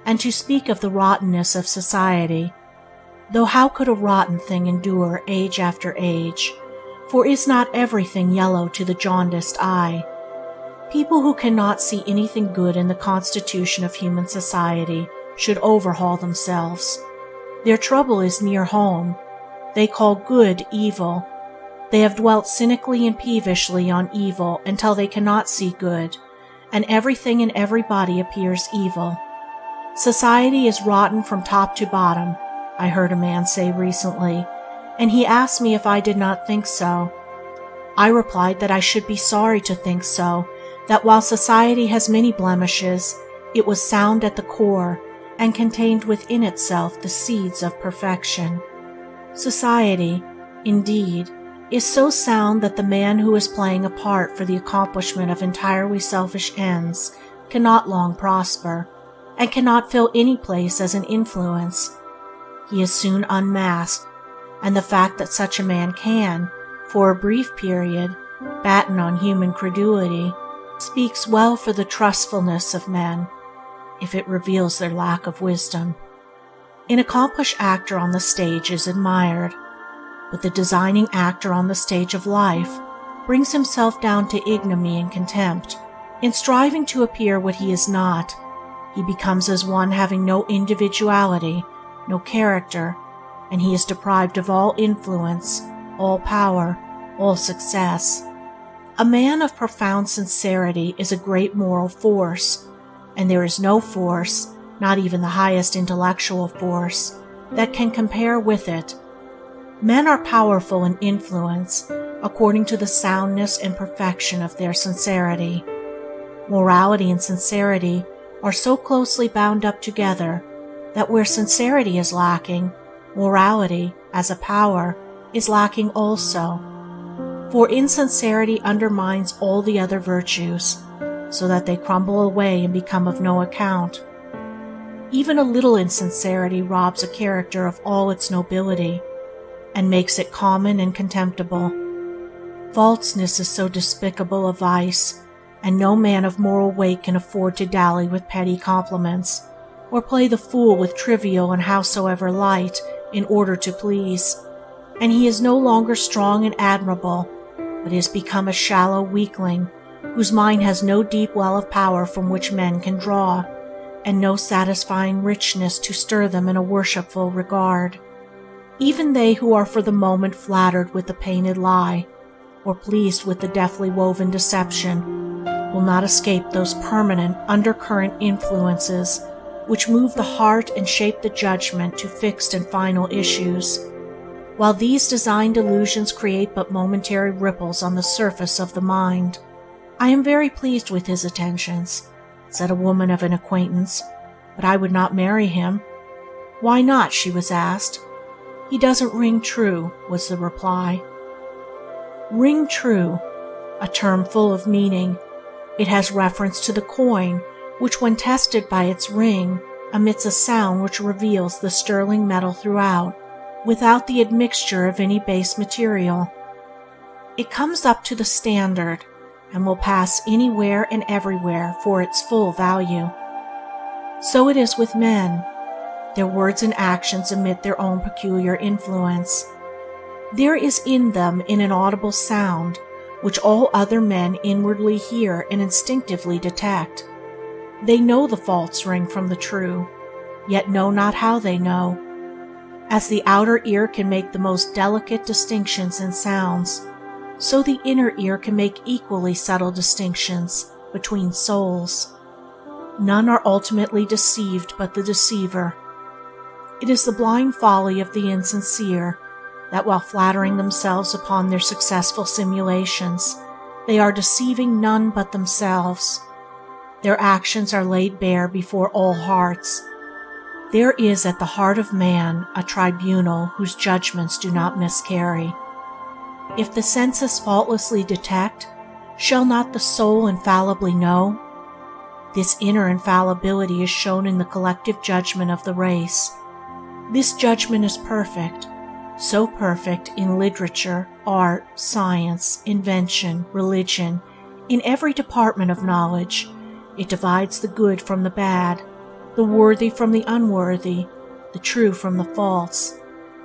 and to speak of the rottenness of society, though how could a rotten thing endure age after age? For is not everything yellow to the jaundiced eye? People who cannot see anything good in the constitution of human society should overhaul themselves. Their trouble is near home. They call good evil. They have dwelt cynically and peevishly on evil until they cannot see good, and everything and everybody appears evil. Society is rotten from top to bottom, I heard a man say recently, and he asked me if I did not think so. I replied that I should be sorry to think so, that while society has many blemishes, it was sound at the core and contained within itself the seeds of perfection. Society, indeed, is so sound that the man who is playing a part for the accomplishment of entirely selfish ends cannot long prosper, and cannot fill any place as an influence. He is soon unmasked, and the fact that such a man can, for a brief period, batten on human credulity, speaks well for the trustfulness of men, if it reveals their lack of wisdom. An accomplished actor on the stage is admired, but the designing actor on the stage of life brings himself down to ignominy and contempt. In striving to appear what he is not, he becomes as one having no individuality, no character, and he is deprived of all influence, all power, all success. A man of profound sincerity is a great moral force, and there is no force, not even the highest intellectual force, that can compare with it. Men are powerful in influence according to the soundness and perfection of their sincerity. Morality and sincerity are so closely bound up together that where sincerity is lacking, morality, as a power, is lacking also. For insincerity undermines all the other virtues, so that they crumble away and become of no account. Even a little insincerity robs a character of all its nobility, and makes it common and contemptible. Falseness is so despicable a vice, and no man of moral weight can afford to dally with petty compliments, or play the fool with trivial and howsoever light in order to please, and he is no longer strong and admirable, but is become a shallow weakling, whose mind has no deep well of power from which men can draw, and no satisfying richness to stir them in a worshipful regard. Even they who are for the moment flattered with the painted lie, or pleased with the deftly woven deception, will not escape those permanent undercurrent influences which move the heart and shape the judgment to fixed and final issues, while these designed illusions create but momentary ripples on the surface of the mind. "I am very pleased with his attentions," said a woman of an acquaintance, "but I would not marry him." "Why not?" she was asked. "He doesn't ring true," was the reply. Ring true, a term full of meaning. It has reference to the coin, which when tested by its ring emits a sound which reveals the sterling metal throughout, without the admixture of any base material. It comes up to the standard, and will pass anywhere and everywhere for its full value. So it is with men. Their words and actions emit their own peculiar influence. There is in them an inaudible sound which all other men inwardly hear and instinctively detect. They know the false ring from the true, yet know not how they know. As the outer ear can make the most delicate distinctions in sounds, so the inner ear can make equally subtle distinctions between souls. None are ultimately deceived but the deceiver. It is the blind folly of the insincere that while flattering themselves upon their successful simulations, they are deceiving none but themselves. Their actions are laid bare before all hearts. There is at the heart of man a tribunal whose judgments do not miscarry. If the senses faultlessly detect, shall not the soul infallibly know? This inner infallibility is shown in the collective judgment of the race. This judgment is perfect, so perfect in literature, art, science, invention, religion, in every department of knowledge. It divides the good from the bad, the worthy from the unworthy, the true from the false,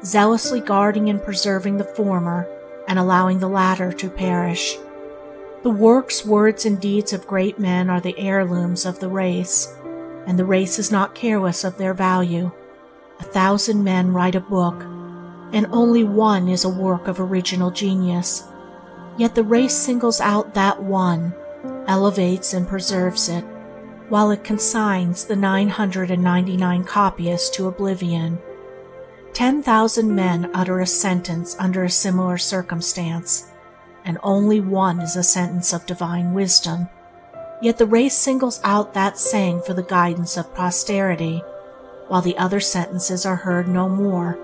zealously guarding and preserving the former and allowing the latter to perish. The works, words, and deeds of great men are the heirlooms of the race, and the race is not careless of their value. 1,000 men write a book, and only one is a work of original genius. Yet the race singles out that one, elevates and preserves it, while it consigns the 999 copyists to oblivion. 10,000 men utter a sentence under a similar circumstance, and only one is a sentence of divine wisdom. Yet the race singles out that saying for the guidance of posterity, while the other sentences are heard no more.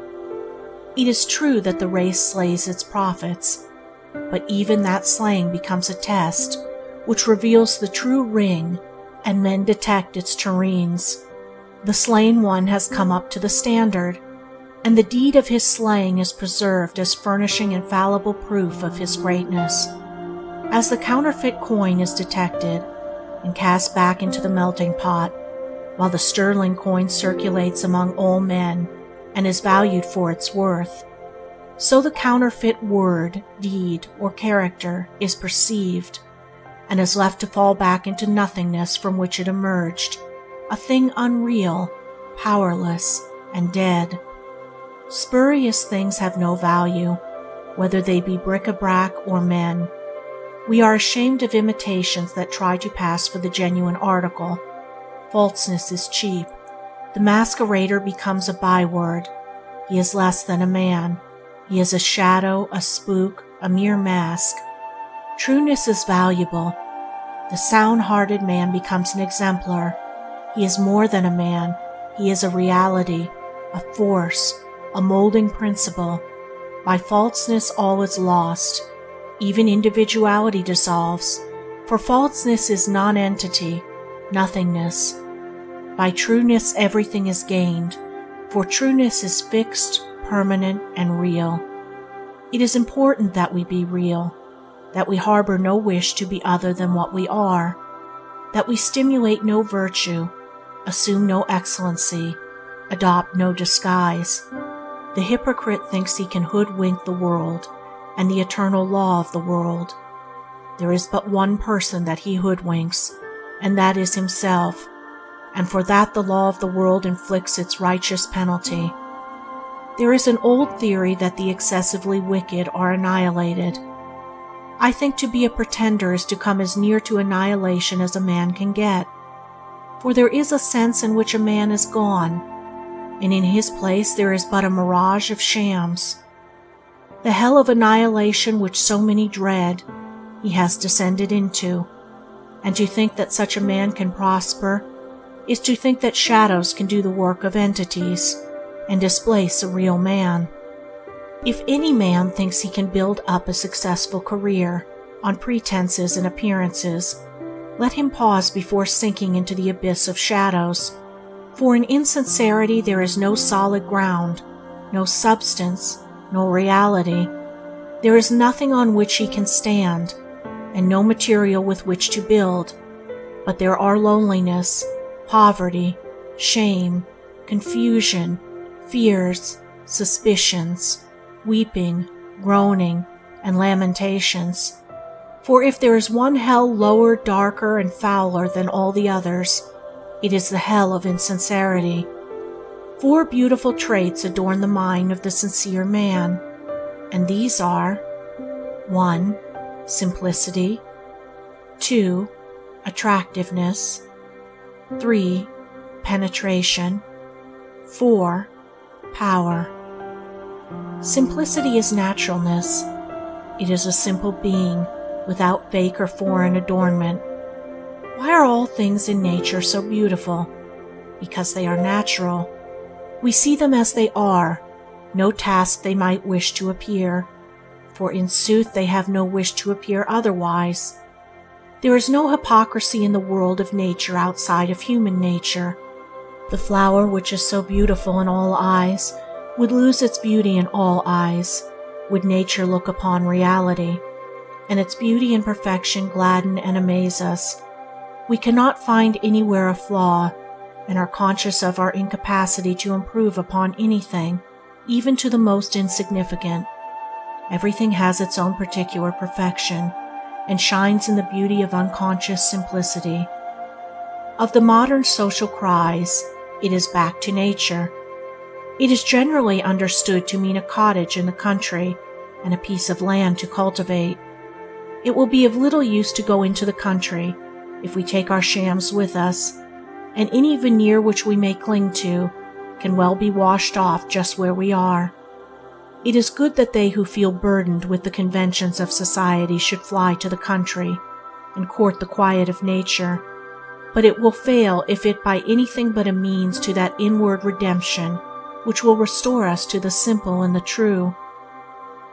It is true that the race slays its prophets, but even that slaying becomes a test which reveals the true ring, and men detect its tureens. The slain one has come up to the standard, and the deed of his slaying is preserved as furnishing infallible proof of his greatness. As the counterfeit coin is detected and cast back into the melting pot, while the sterling coin circulates among all men and is valued for its worth, so the counterfeit word, deed, or character is perceived and is left to fall back into nothingness from which it emerged, a thing unreal, powerless, and dead. Spurious things have no value, whether they be bric-a-brac or men. We are ashamed of imitations that try to pass for the genuine article. Falseness is cheap. The masquerader becomes a byword. He is less than a man. He is a shadow, a spook, a mere mask. Trueness is valuable. The sound-hearted man becomes an exemplar. He is more than a man. He is a reality, a force, a molding principle. By falseness all is lost. Even individuality dissolves, for falseness is nonentity, nothingness. By trueness everything is gained, for trueness is fixed, permanent, and real. It is important that we be real, that we harbor no wish to be other than what we are, that we stimulate no virtue, assume no excellency, adopt no disguise. The hypocrite thinks he can hoodwink the world and the eternal law of the world. There is but one person that he hoodwinks, and that is himself, and for that the law of the world inflicts its righteous penalty. There is an old theory that the excessively wicked are annihilated. I think to be a pretender is to come as near to annihilation as a man can get, for there is a sense in which a man is gone, and in his place there is but a mirage of shams. The hell of annihilation which so many dread, he has descended into, and to think that such a man can prosper is to think that shadows can do the work of entities and displace a real man. If any man thinks he can build up a successful career on pretenses and appearances, let him pause before sinking into the abyss of shadows, for in insincerity there is no solid ground, no substance, no reality. There is nothing on which he can stand, and no material with which to build, but there are loneliness, poverty, shame, confusion, fears, suspicions, weeping, groaning, and lamentations. For if there is one hell lower, darker, and fouler than all the others, it is the hell of insincerity. 4 beautiful traits adorn the mind of the sincere man, and these are: 1. Simplicity. 2. Attractiveness. 3. Penetration. 4. Power. Simplicity is naturalness. It is a simple being, without fake or foreign adornment. Why are all things in nature so beautiful? Because they are natural. We see them as they are, no task they might wish to appear, for in sooth they have no wish to appear otherwise. There is no hypocrisy in the world of nature outside of human nature. The flower which is so beautiful in all eyes would lose its beauty in all eyes, would nature look upon reality, and its beauty and perfection gladden and amaze us. We cannot find anywhere a flaw, and are conscious of our incapacity to improve upon anything, even to the most insignificant. Everything has its own particular perfection, and shines in the beauty of unconscious simplicity. Of the modern social cries, it is back to nature. It is generally understood to mean a cottage in the country and a piece of land to cultivate. It will be of little use to go into the country if we take our shams with us, and any veneer which we may cling to can well be washed off just where we are. It is good that they who feel burdened with the conventions of society should fly to the country and court the quiet of nature, but it will fail if it by anything but a means to that inward redemption which will restore us to the simple and the true.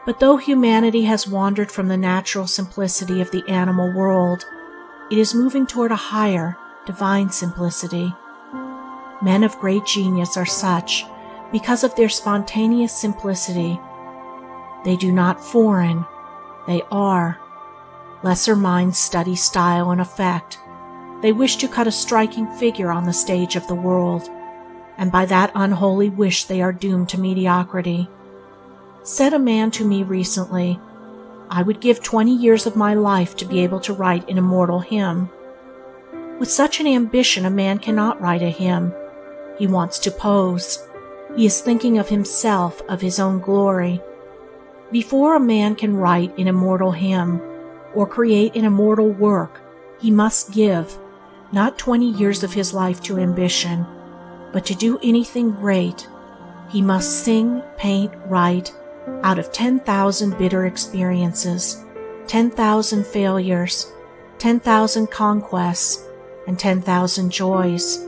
But though humanity has wandered from the natural simplicity of the animal world, it is moving toward a higher, divine simplicity. Men of great genius are such because of their spontaneous simplicity. They do not foreign, they are. Lesser minds study style and effect. They wish to cut a striking figure on the stage of the world, and by that unholy wish they are doomed to mediocrity. Said a man to me recently, "I would give 20 years of my life to be able to write an immortal hymn." With such an ambition a man cannot write a hymn. He wants to pose. He is thinking of himself, of his own glory. Before a man can write an immortal hymn or create an immortal work, he must give, not 20 years of his life to ambition, but to do anything great, he must sing, paint, write, out of 10,000 bitter experiences, 10,000 failures, 10,000 conquests, and 10,000 joys.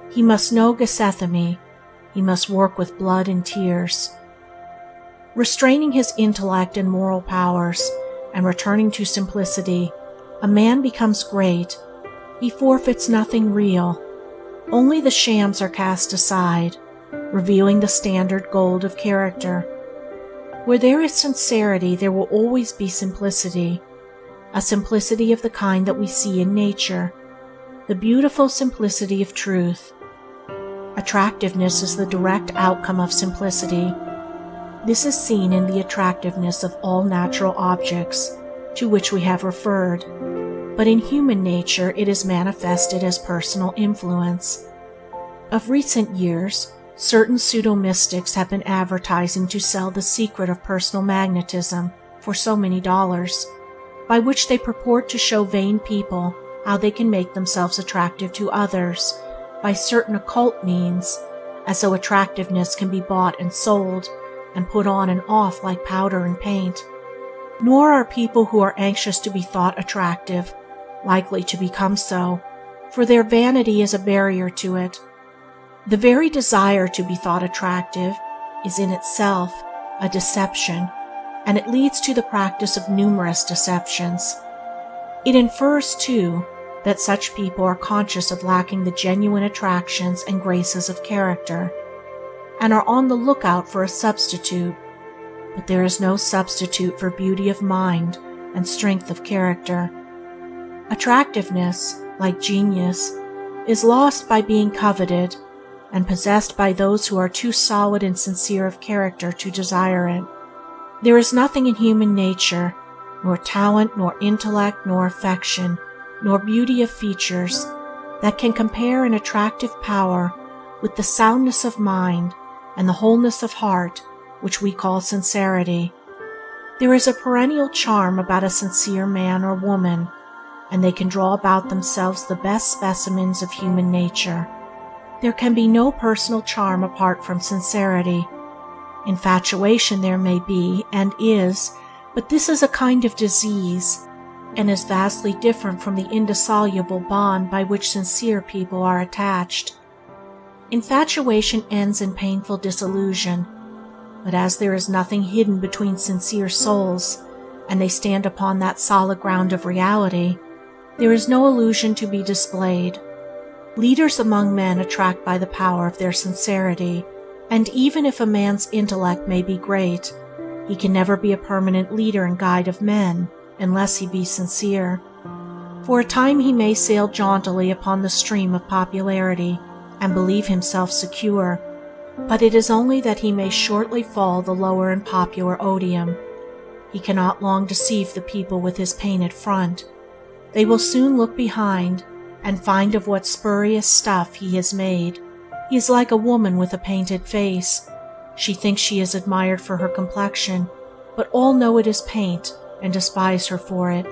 He must know Gethsemane. He must work with blood and tears. Restraining his intellect and moral powers, and returning to simplicity, a man becomes great. He forfeits nothing real. Only the shams are cast aside, revealing the standard gold of character. Where there is sincerity, there will always be simplicity, a simplicity of the kind that we see in nature, the beautiful simplicity of truth. Attractiveness is the direct outcome of simplicity. This is seen in the attractiveness of all natural objects to which we have referred, but in human nature it is manifested as personal influence. Of recent years, certain pseudo-mystics have been advertising to sell the secret of personal magnetism for so many dollars, by which they purport to show vain people how they can make themselves attractive to others by certain occult means, as though attractiveness can be bought and sold and put on and off like powder and paint. Nor are people who are anxious to be thought attractive likely to become so, for their vanity is a barrier to it. The very desire to be thought attractive is in itself a deception, and it leads to the practice of numerous deceptions. It infers, too, that such people are conscious of lacking the genuine attractions and graces of character, and are on the lookout for a substitute. But there is no substitute for beauty of mind and strength of character. Attractiveness, like genius, is lost by being coveted, and possessed by those who are too solid and sincere of character to desire it. There is nothing in human nature, nor talent, nor intellect, nor affection, nor beauty of features, that can compare in attractive power with the soundness of mind and the wholeness of heart which we call sincerity. There is a perennial charm about a sincere man or woman, and they can draw about themselves the best specimens of human nature. There can be no personal charm apart from sincerity. Infatuation there may be, and is, but this is a kind of disease, and is vastly different from the indissoluble bond by which sincere people are attached. Infatuation ends in painful disillusion, but as there is nothing hidden between sincere souls, and they stand upon that solid ground of reality, there is no illusion to be displayed. Leaders among men attract by the power of their sincerity, And even if a man's intellect may be great, he can never be a permanent leader and guide of men unless he be sincere. For a time he may sail jauntily upon the stream of popularity and believe himself secure, but it is only that he may shortly fall the lower in popular odium. He cannot long deceive the people with his painted front. They will soon look behind and find of what spurious stuff he is made. He is like a woman with a painted face. She thinks she is admired for her complexion, but all know it is paint and despise her for it.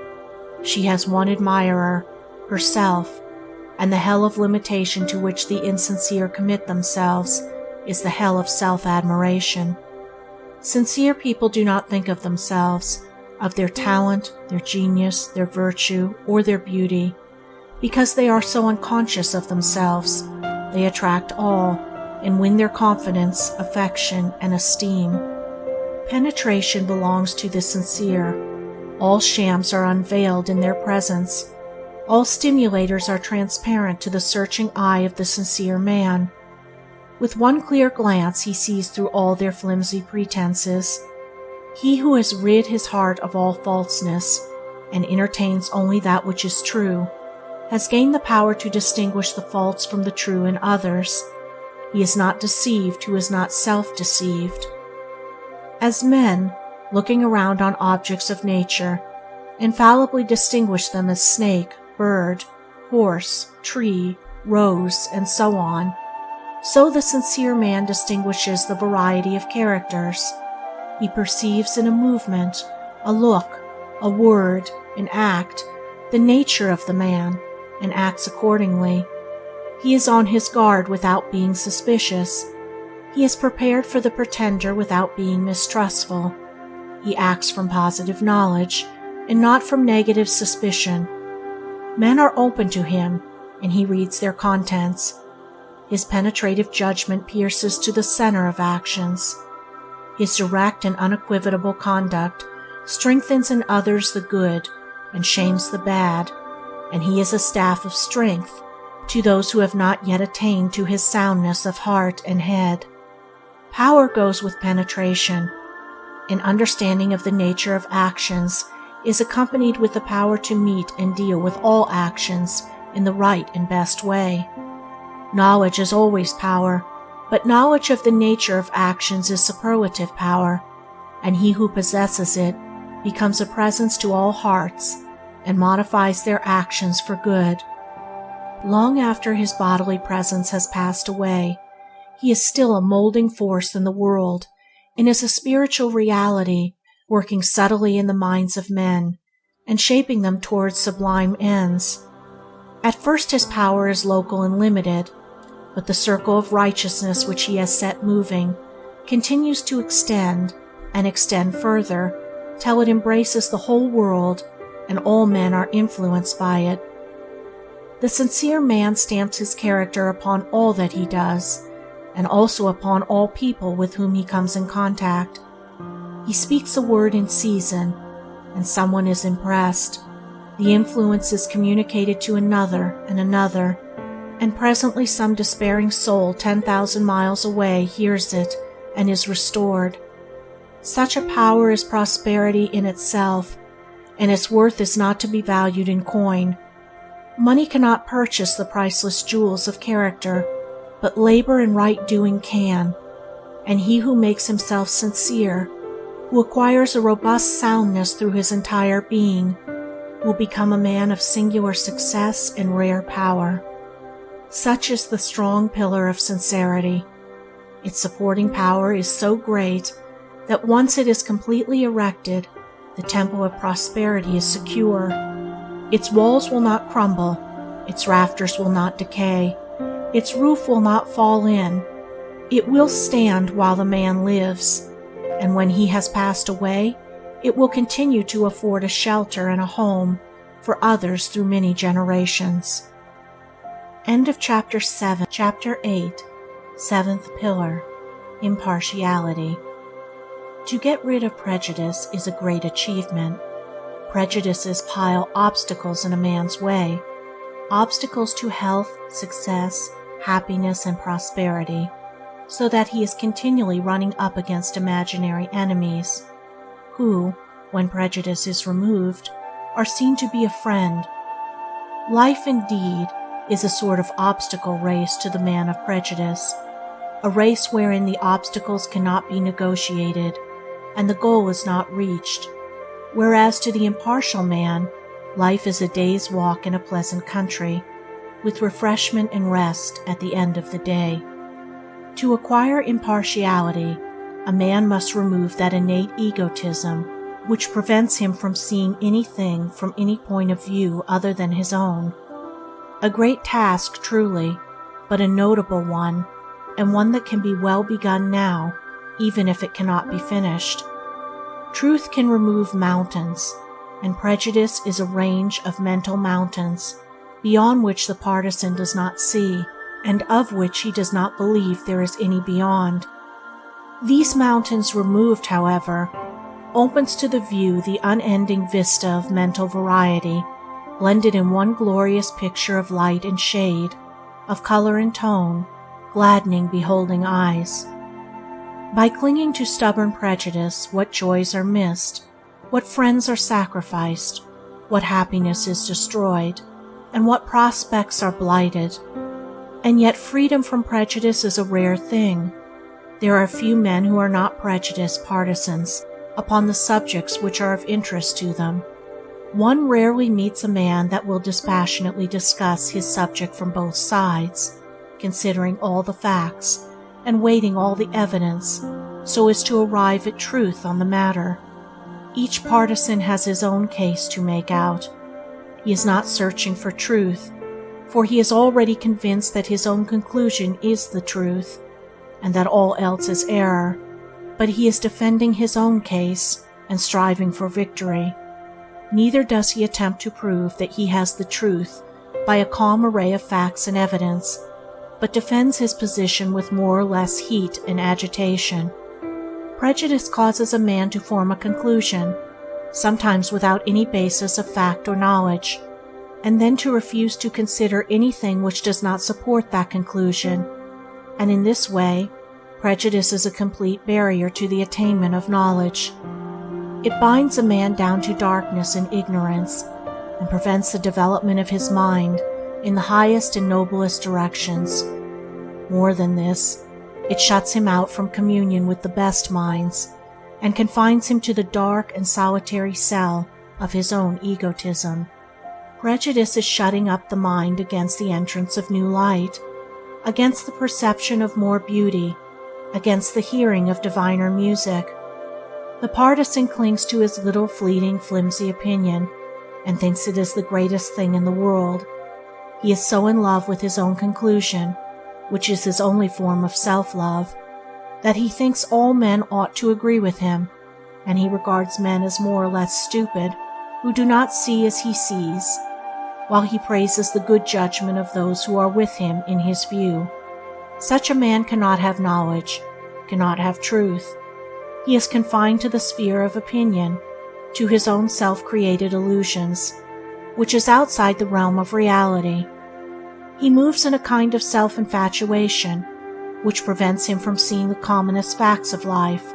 She has one admirer, herself, and the hell of limitation to which the insincere commit themselves is the hell of self-admiration. Sincere people do not think of themselves, of their talent, their genius, their virtue, or their beauty. Because they are so unconscious of themselves, they attract all and win their confidence, affection, and esteem. Penetration belongs to the sincere. All shams are unveiled in their presence. All stimulators are transparent to the searching eye of the sincere man. With one clear glance he sees through all their flimsy pretenses. He who has rid his heart of all falseness and entertains only that which is true has gained the power to distinguish the false from the true in others. He is not deceived who is not self-deceived. As men, looking around on objects of nature, infallibly distinguish them as snake, bird, horse, tree, rose, and so on, so the sincere man distinguishes the variety of characters. He perceives in a movement, a look, a word, an act, the nature of the man, and acts accordingly. He is on his guard without being suspicious. He is prepared for the pretender without being mistrustful. He acts from positive knowledge, and not from negative suspicion. Men are open to him, and he reads their contents. His penetrative judgment pierces to the center of actions. His direct and unequivocal conduct strengthens in others the good and shames the bad, and he is a staff of strength to those who have not yet attained to his soundness of heart and head. Power goes with penetration. An understanding of the nature of actions is accompanied with the power to meet and deal with all actions in the right and best way. Knowledge is always power, but knowledge of the nature of actions is superlative power, and he who possesses it becomes a presence to all hearts and modifies their actions for good. Long after his bodily presence has passed away, he is still a molding force in the world, and is a spiritual reality working subtly in the minds of men and shaping them towards sublime ends. At first his power is local and limited, but the circle of righteousness which he has set moving continues to extend and extend further till it embraces the whole world and all men are influenced by it. The sincere man stamps his character upon all that he does, and also upon all people with whom he comes in contact. He speaks a word in season, and someone is impressed. The influence is communicated to another and another, and presently some despairing soul 10,000 miles away hears it and is restored. Such a power is prosperity in itself, and its worth is not to be valued in coin. Money cannot purchase the priceless jewels of character, but labor and right doing can, and he who makes himself sincere, who acquires a robust soundness through his entire being, will become a man of singular success and rare power. Such is the strong pillar of sincerity. Its supporting power is so great that once it is completely erected, the temple of prosperity is secure. Its walls will not crumble, its rafters will not decay, its roof will not fall in. It will stand while the man lives, and when he has passed away, it will continue to afford a shelter and a home for others through many generations. End of Chapter 7. Chapter 8. Seventh Pillar. Impartiality. To get rid of prejudice is a great achievement. Prejudices pile obstacles in a man's way, obstacles to health, success, happiness, and prosperity. so that he is continually running up against imaginary enemies, who, when prejudice is removed, are seen to be a friend. Life, indeed, is a sort of obstacle race to the man of prejudice, a race wherein the obstacles cannot be negotiated and the goal is not reached, whereas to the impartial man, life is a day's walk in a pleasant country, with refreshment and rest at the end of the day. To acquire impartiality, a man must remove that innate egotism which prevents him from seeing anything from any point of view other than his own. A great task, truly, but a notable one, and one that can be well begun now, even if it cannot be finished. Truth can remove mountains, and prejudice is a range of mental mountains beyond which the partisan does not see, and of which he does not believe there is any beyond. These mountains removed, however, opens to the view the unending vista of mental variety, blended in one glorious picture of light and shade, of color and tone, gladdening beholding eyes. By clinging to stubborn prejudice, what joys are missed, what friends are sacrificed, what happiness is destroyed, and what prospects are blighted. And yet freedom from prejudice is a rare thing. There are few men who are not prejudiced partisans upon the subjects which are of interest to them. One rarely meets a man that will dispassionately discuss his subject from both sides, considering all the facts and weighing all the evidence so as to arrive at truth on the matter. Each partisan has his own case to make out. He is not searching for truth, for he is already convinced that his own conclusion is the truth, and that all else is error, but he is defending his own case and striving for victory. Neither does he attempt to prove that he has the truth by a calm array of facts and evidence, but defends his position with more or less heat and agitation. Prejudice causes a man to form a conclusion, sometimes without any basis of fact or knowledge, and then to refuse to consider anything which does not support that conclusion, and in this way prejudice is a complete barrier to the attainment of knowledge. It binds a man down to darkness and ignorance, and prevents the development of his mind in the highest and noblest directions. More than this, it shuts him out from communion with the best minds, and confines him to the dark and solitary cell of his own egotism. Prejudice is shutting up the mind against the entrance of new light, against the perception of more beauty, against the hearing of diviner music. The partisan clings to his little fleeting, flimsy opinion, and thinks it is the greatest thing in the world. He is so in love with his own conclusion, which is his only form of self-love, that he thinks all men ought to agree with him, and he regards men as more or less stupid who do not see as he sees, while he praises the good judgment of those who are with him in his view. Such a man cannot have knowledge, cannot have truth. He is confined to the sphere of opinion, to his own self-created illusions, which is outside the realm of reality. He moves in a kind of self-infatuation, which prevents him from seeing the commonest facts of life,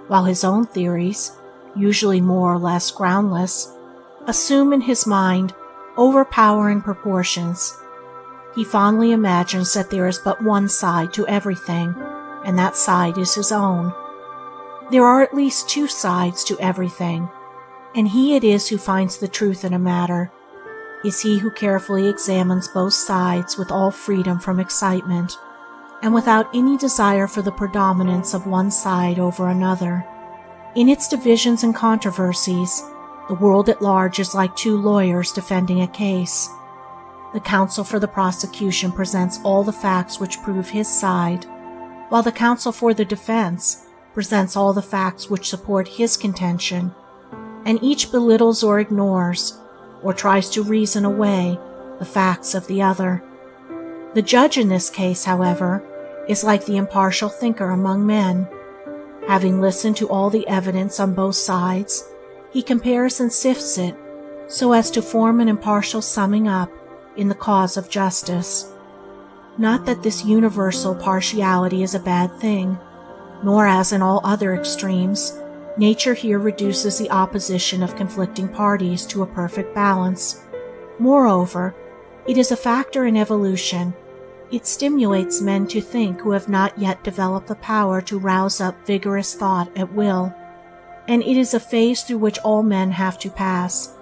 while his own theories, usually more or less groundless, assume in his mind overpowering proportions. He fondly imagines that there is but one side to everything, and that side is his own. There are at least two sides to everything, and he it is who finds the truth in a matter, is he who carefully examines both sides with all freedom from excitement, and without any desire for the predominance of one side over another. In its divisions and controversies, the world at large is like two lawyers defending a case. The counsel for the prosecution presents all the facts which prove his side, while the counsel for the defense presents all the facts which support his contention, and each belittles or ignores, or tries to reason away, the facts of the other. The judge in this case, however, is like the impartial thinker among men. Having listened to all the evidence on both sides, he compares and sifts it so as to form an impartial summing up in the cause of justice. Not that this universal partiality is a bad thing, nor, as in all other extremes, nature here reduces the opposition of conflicting parties to a perfect balance. Moreover, it is a factor in evolution. It stimulates men to think who have not yet developed the power to rouse up vigorous thought at will, and it is a phase through which all men have to pass.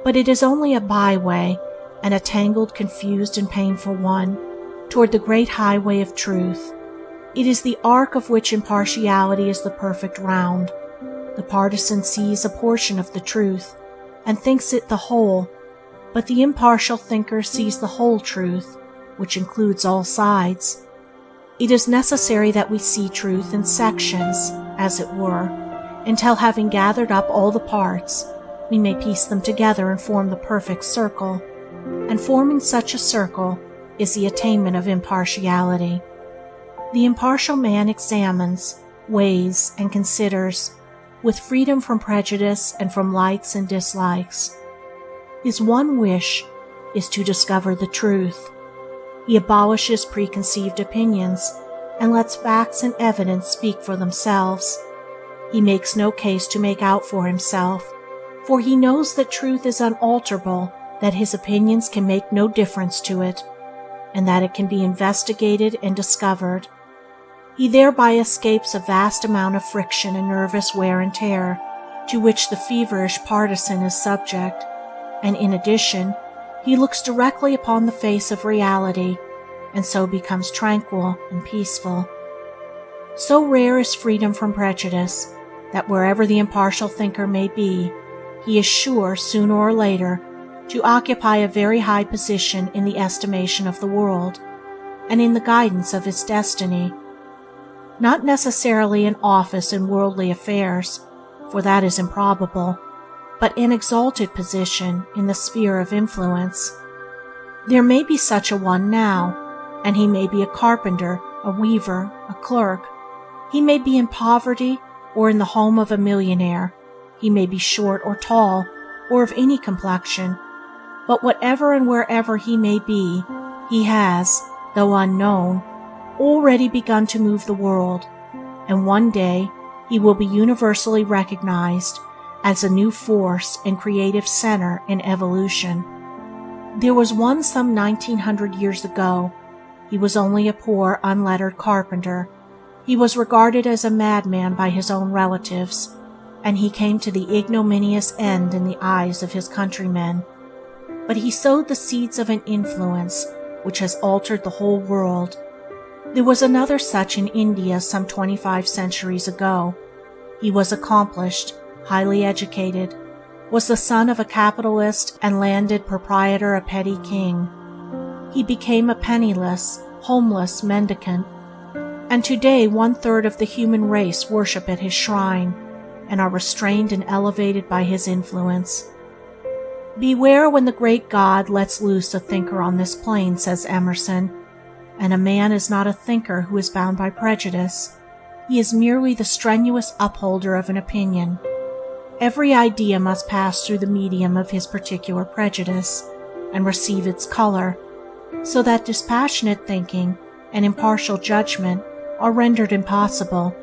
But it is only a byway, and a tangled, confused, and painful one, toward the great highway of truth. It is the arc of which impartiality is the perfect round. The partisan sees a portion of the truth, and thinks it the whole, but the impartial thinker sees the whole truth, which includes all sides. It is necessary that we see truth in sections, as it were, until, having gathered up all the parts, we may piece them together and form the perfect circle, and forming such a circle is the attainment of impartiality. The impartial man examines, weighs, and considers, with freedom from prejudice and from likes and dislikes. His one wish is to discover the truth. He abolishes preconceived opinions and lets facts and evidence speak for themselves. He makes no case to make out for himself, for he knows that truth is unalterable, that his opinions can make no difference to it, and that it can be investigated and discovered. He thereby escapes a vast amount of friction and nervous wear and tear to which the feverish partisan is subject, and in addition, he looks directly upon the face of reality, and so becomes tranquil and peaceful. So rare is freedom from prejudice that wherever the impartial thinker may be, he is sure, sooner or later, to occupy a very high position in the estimation of the world, and in the guidance of its destiny. Not necessarily an office in worldly affairs, for that is improbable, but an exalted position in the sphere of influence. There may be such a one now, and he may be a carpenter, a weaver, a clerk. He may be in poverty or in the home of a millionaire. He may be short or tall, or of any complexion. But whatever and wherever he may be, he has, though unknown, already begun to move the world, and one day he will be universally recognized as a new force and creative center in evolution. There was one some 1900 years ago. He was only a poor, unlettered carpenter. He was regarded as a madman by his own relatives, and he came to the ignominious end in the eyes of his countrymen. But he sowed the seeds of an influence which has altered the whole world. There was another such in India some 25 centuries ago. He was accomplished, highly educated, was the son of a capitalist and landed proprietor, a petty king. He became a penniless, homeless mendicant, and today 1/3 of the human race worship at his shrine and are restrained and elevated by his influence. Beware when the great God lets loose a thinker on this plane, says Emerson, and a man is not a thinker who is bound by prejudice. He is merely the strenuous upholder of an opinion. Every idea must pass through the medium of his particular prejudice and receive its color, so that dispassionate thinking and impartial judgment are rendered impossible.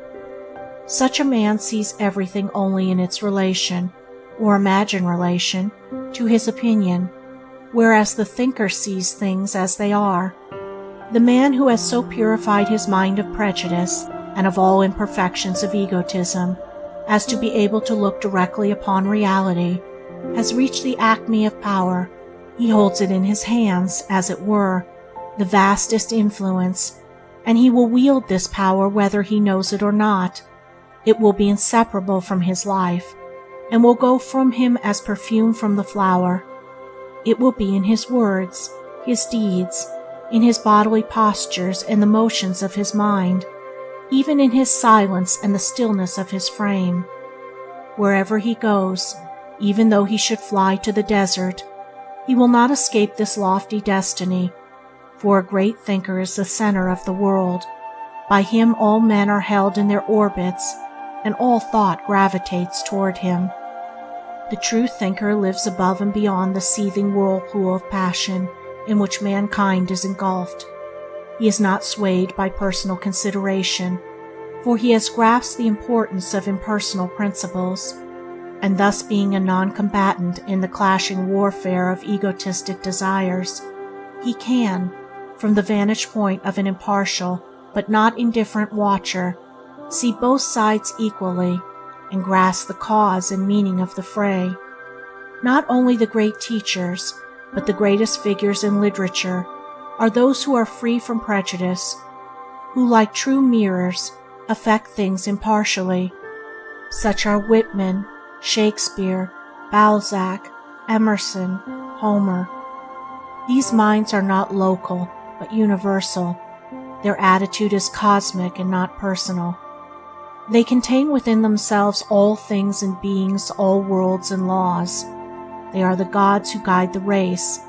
Such a man sees everything only in its relation, or imagined relation, to his opinion, whereas the thinker sees things as they are. The man who has so purified his mind of prejudice and of all imperfections of egotism as to be able to look directly upon reality has reached the acme of power. He holds it in his hands, as it were, the vastest influence, and he will wield this power whether he knows it or not. It will be inseparable from his life, and will go from him as perfume from the flower. It will be in his words, his deeds, in his bodily postures and the motions of his mind, even in his silence and the stillness of his frame. Wherever he goes, even though he should fly to the desert, he will not escape this lofty destiny, for a great thinker is the center of the world. By him all men are held in their orbits, and all thought gravitates toward him. The true thinker lives above and beyond the seething whirlpool of passion in which mankind is engulfed. He is not swayed by personal consideration, for he has grasped the importance of impersonal principles, and thus being a non-combatant in the clashing warfare of egotistic desires, he can, from the vantage point of an impartial but not indifferent watcher, see both sides equally and grasp the cause and meaning of the fray. Not only the great teachers, but the greatest figures in literature are those who are free from prejudice, who, like true mirrors, affect things impartially. Such are Whitman, Shakespeare, Balzac, Emerson, Homer. These minds are not local, but universal. Their attitude is cosmic and not personal. They contain within themselves all things and beings, all worlds and laws. They are the gods who guide the race,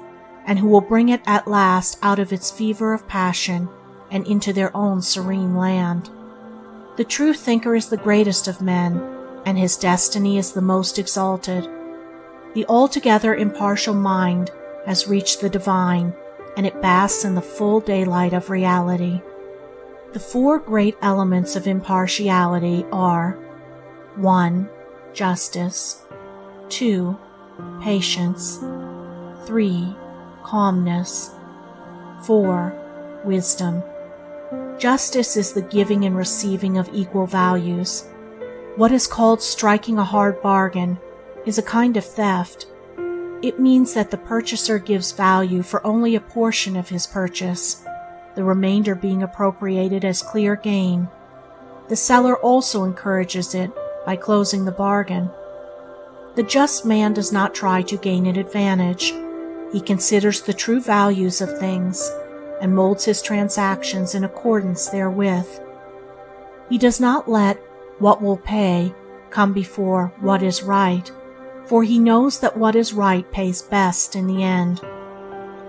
and who will bring it at last out of its fever of passion and into their own serene land. The true thinker is the greatest of men, and his destiny is the most exalted. The altogether impartial mind has reached the divine, and it basks in the full daylight of reality. The four great elements of impartiality are: 1. Justice. 2. Patience. 3. Calmness. 4. Wisdom. Justice is the giving and receiving of equal values. What is called striking a hard bargain is a kind of theft. It means that the purchaser gives value for only a portion of his purchase, the remainder being appropriated as clear gain. The seller also encourages it by closing the bargain. The just man does not try to gain an advantage. He considers the true values of things and molds his transactions in accordance therewith. He does not let what will pay come before what is right, for he knows that what is right pays best in the end.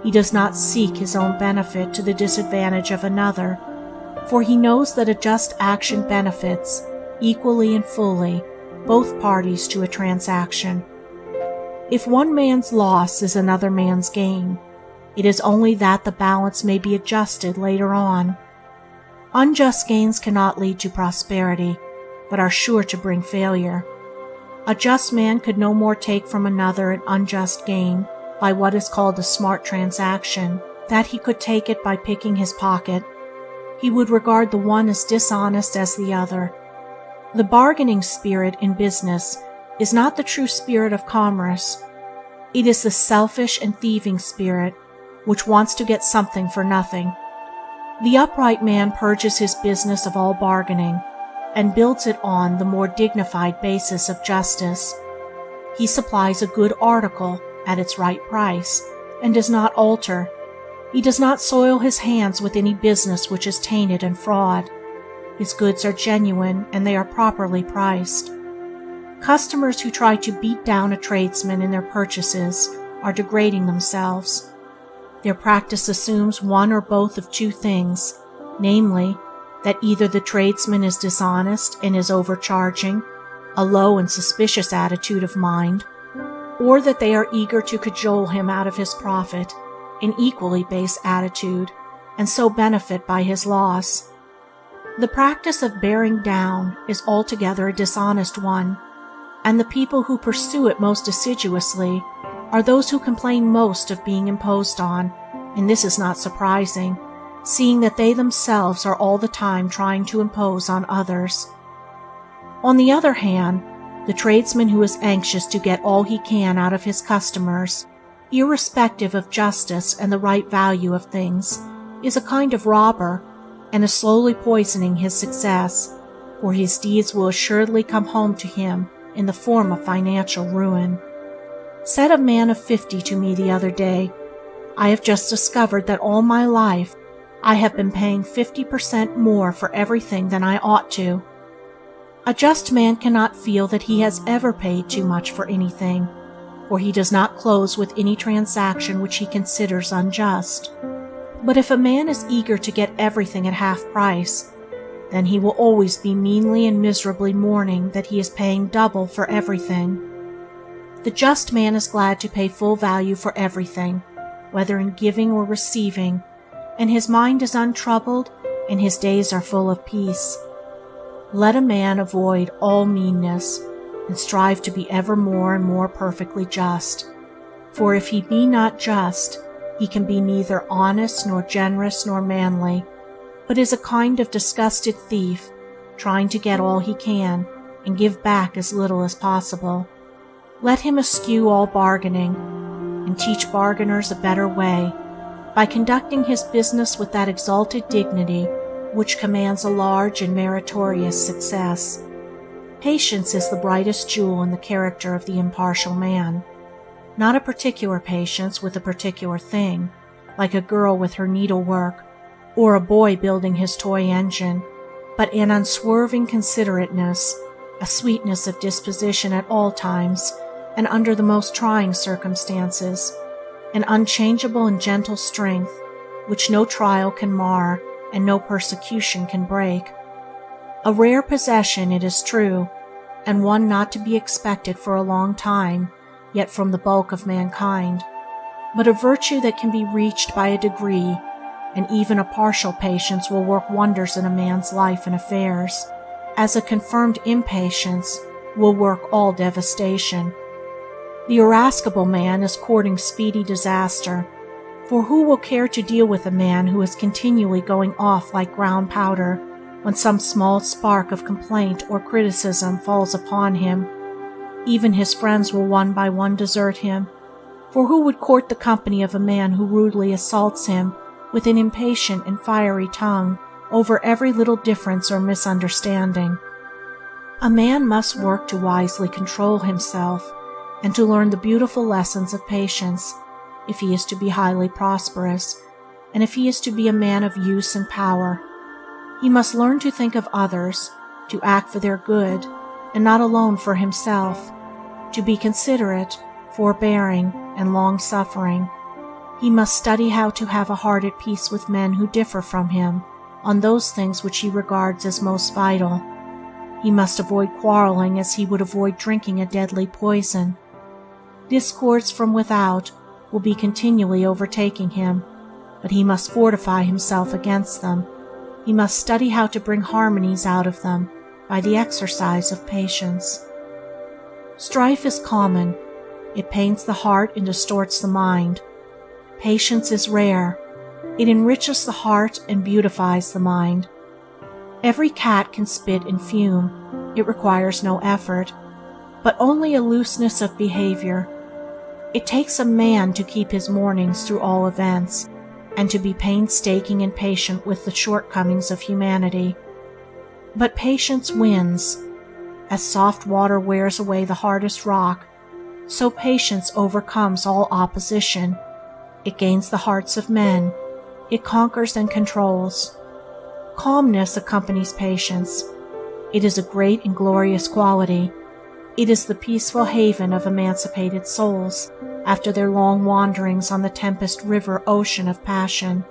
He does not seek his own benefit to the disadvantage of another, for he knows that a just action benefits, equally and fully, both parties to a transaction. If one man's loss is another man's gain, it is only that the balance may be adjusted later on. Unjust gains cannot lead to prosperity, but are sure to bring failure. A just man could no more take from another an unjust gain by what is called a smart transaction that he could take it by picking his pocket. He would regard the one as dishonest as the other. The bargaining spirit in business is not the true spirit of commerce. It is the selfish and thieving spirit, which wants to get something for nothing. The upright man purges his business of all bargaining, and builds it on the more dignified basis of justice. He supplies a good article at its right price, and does not alter. He does not soil his hands with any business which is tainted and fraud. His goods are genuine, and they are properly priced. Customers who try to beat down a tradesman in their purchases are degrading themselves. Their practice assumes one or both of two things, namely, that either the tradesman is dishonest and is overcharging, a low and suspicious attitude of mind, or that they are eager to cajole him out of his profit, an equally base attitude, and so benefit by his loss. The practice of bearing down is altogether a dishonest one, and the people who pursue it most assiduously are those who complain most of being imposed on, and this is not surprising, seeing that they themselves are all the time trying to impose on others. On the other hand, the tradesman who is anxious to get all he can out of his customers, irrespective of justice and the right value of things, is a kind of robber, and is slowly poisoning his success, for his deeds will assuredly come home to him in the form of financial ruin. Said a man of 50 to me the other day, "I have just discovered that all my life I have been paying 50% more for everything than I ought to." A just man cannot feel that he has ever paid too much for anything, for he does not close with any transaction which he considers unjust. But if a man is eager to get everything at half price, then he will always be meanly and miserably mourning that he is paying double for everything. The just man is glad to pay full value for everything, whether in giving or receiving, and his mind is untroubled, and his days are full of peace. Let a man avoid all meanness, and strive to be ever more and more perfectly just. For if he be not just, he can be neither honest nor generous nor manly, but is a kind of disgusted thief, trying to get all he can, and give back as little as possible. Let him eschew all bargaining, and teach bargainers a better way, by conducting his business with that exalted dignity which commands a large and meritorious success. Patience is the brightest jewel in the character of the impartial man. Not a particular patience with a particular thing, like a girl with her needlework, or a boy building his toy engine, but an unswerving considerateness, a sweetness of disposition at all times and under the most trying circumstances, an unchangeable and gentle strength which no trial can mar and no persecution can break. A rare possession, it is true, and one not to be expected for a long time, yet from the bulk of mankind, but a virtue that can be reached by a degree, and even a partial patience will work wonders in a man's life and affairs, as a confirmed impatience will work all devastation. The irascible man is courting speedy disaster, for who will care to deal with a man who is continually going off like ground powder when some small spark of complaint or criticism falls upon him? Even his friends will one by one desert him, for who would court the company of a man who rudely assaults him with an impatient and fiery tongue over every little difference or misunderstanding? A man must work to wisely control himself, and to learn the beautiful lessons of patience, if he is to be highly prosperous, and if he is to be a man of use and power. He must learn to think of others, to act for their good, and not alone for himself, to be considerate, forbearing, and long-suffering. He must study how to have a heart at peace with men who differ from him on those things which he regards as most vital. He must avoid quarreling as he would avoid drinking a deadly poison. Discords from without will be continually overtaking him, but he must fortify himself against them. He must study how to bring harmonies out of them by the exercise of patience. Strife is common. It pains the heart and distorts the mind. Patience is rare. It enriches the heart and beautifies the mind. Every cat can spit and fume. It requires no effort, but only a looseness of behavior. It takes a man to keep his mornings through all events, and to be painstaking and patient with the shortcomings of humanity. But patience wins. As soft water wears away the hardest rock, so patience overcomes all opposition. It gains the hearts of men. It conquers and controls. Calmness accompanies patience. It is a great and glorious quality. It is the peaceful haven of emancipated souls after their long wanderings on the tempest river ocean of passion.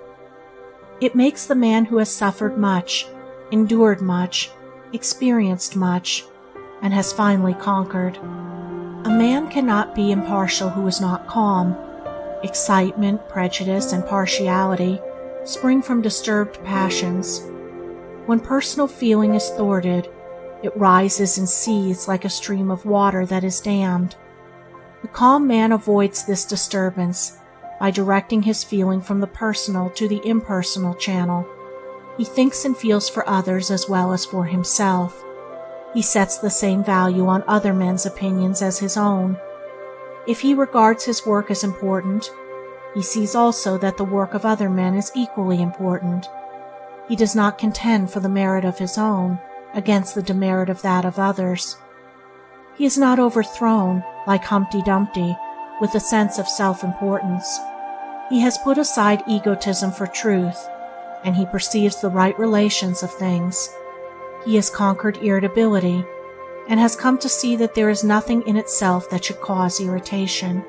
It makes the man who has suffered much, endured much, experienced much, and has finally conquered. A man cannot be impartial who is not calm. Excitement, prejudice, and partiality spring from disturbed passions. When personal feeling is thwarted, it rises and seethes like a stream of water that is dammed. The calm man avoids this disturbance by directing his feeling from the personal to the impersonal channel. He thinks and feels for others as well as for himself. He sets the same value on other men's opinions as his own. If he regards his work as important, he sees also that the work of other men is equally important. He does not contend for the merit of his own against the demerit of that of others. He is not overthrown, like Humpty Dumpty, with a sense of self-importance. He has put aside egotism for truth, and he perceives the right relations of things. He has conquered irritability, and has come to see that there is nothing in itself that should cause irritation.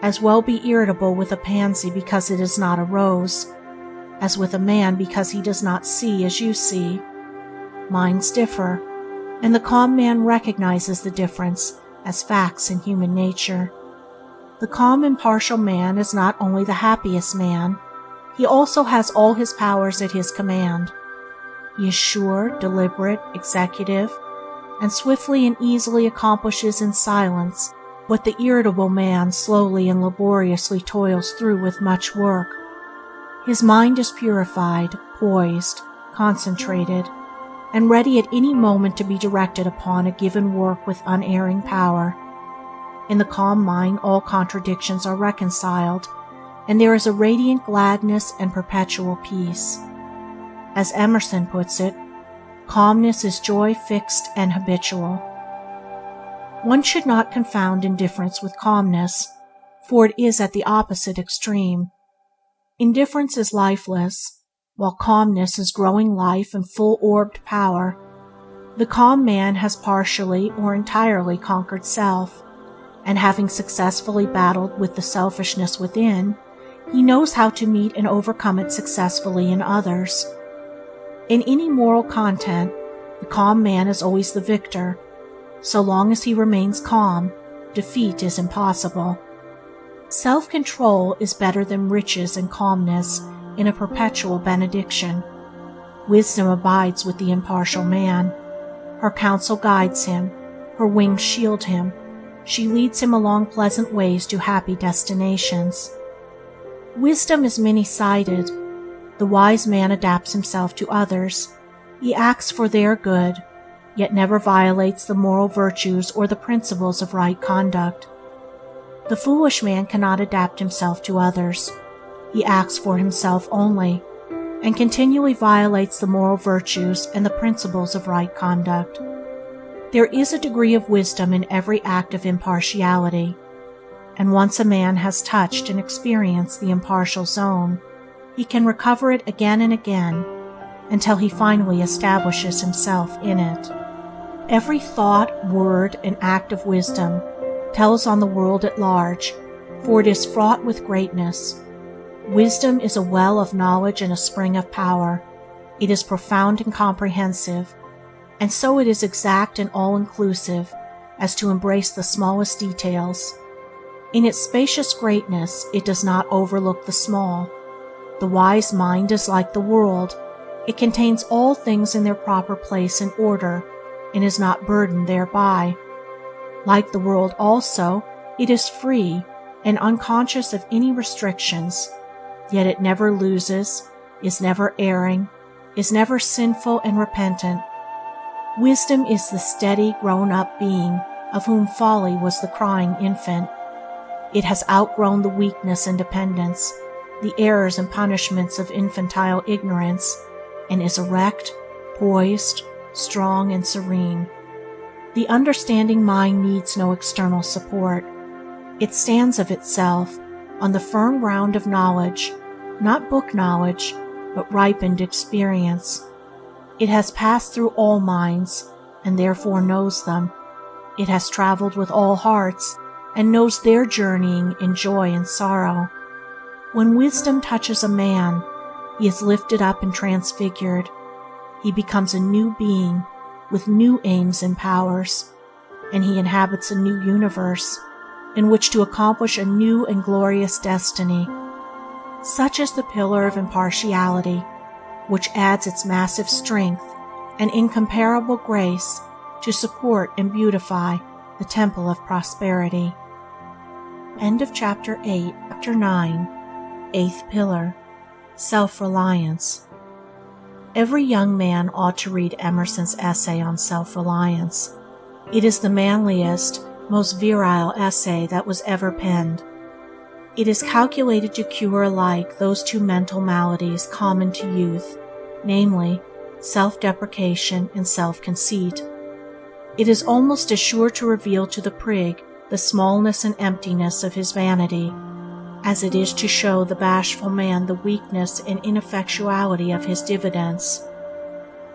As well be irritable with a pansy because it is not a rose, as with a man because he does not see as you see. Minds differ, and the calm man recognizes the difference as facts in human nature. The calm, impartial man is not only the happiest man, He also has all his powers at his command. He is sure, deliberate, executive, and swiftly and easily accomplishes in silence what the irritable man slowly and laboriously toils through with much work. His mind is purified, poised, concentrated, and ready at any moment to be directed upon a given work with unerring power. In the calm mind all contradictions are reconciled, and there is a radiant gladness and perpetual peace. As Emerson puts it, calmness is joy fixed and habitual. One should not confound indifference with calmness, for it is at the opposite extreme. Indifference is lifeless, while calmness is growing life and full-orbed power. The calm man has partially or entirely conquered self, and having successfully battled with the selfishness within, he knows how to meet and overcome it successfully in others. In any moral content, the calm man is always the victor. So long as he remains calm, defeat is impossible. Self-control is better than riches and calmness in a perpetual benediction. Wisdom abides with the impartial man. Her counsel guides him, her wings shield him. She leads him along pleasant ways to happy destinations. Wisdom is many-sided. The wise man adapts himself to others. He acts for their good, yet never violates the moral virtues or the principles of right conduct. The foolish man cannot adapt himself to others. He acts for himself only, and continually violates the moral virtues and the principles of right conduct. There is a degree of wisdom in every act of impartiality, and once a man has touched and experienced the impartial zone, he can recover it again and again until he finally establishes himself in it. Every thought, word, and act of wisdom tells on the world at large, for it is fraught with greatness. Wisdom is a well of knowledge and a spring of power. It is profound and comprehensive, and so it is exact and all-inclusive as to embrace the smallest details. In its spacious greatness, it does not overlook the small. The wise mind is like the world. It contains all things in their proper place and order, and is not burdened thereby. Like the world also, it is free and unconscious of any restrictions, yet it never loses, is never erring, is never sinful and repentant. Wisdom is the steady, grown-up being of whom folly was the crying infant. It has outgrown the weakness and dependence, the errors and punishments of infantile ignorance, and is erect, poised, strong, and serene. The understanding mind needs no external support. It stands of itself on the firm ground of knowledge, not book knowledge, but ripened experience. It has passed through all minds, and therefore knows them. It has traveled with all hearts, and knows their journeying in joy and sorrow. When wisdom touches a man, he is lifted up and transfigured. He becomes a new being with new aims and powers, and he inhabits a new universe in which to accomplish a new and glorious destiny. Such is the pillar of impartiality, which adds its massive strength and incomparable grace to support and beautify the temple of prosperity. End of Chapter 8. Chapter 9. Eighth Pillar. Self-Reliance. Every young man ought to read Emerson's essay on self-reliance. It is the manliest, most virile essay that was ever penned. It is calculated to cure alike those two mental maladies common to youth, namely, self-deprecation and self-conceit. It is almost as sure to reveal to the prig the smallness and emptiness of his vanity, as it is to show the bashful man the weakness and ineffectuality of his diffidence.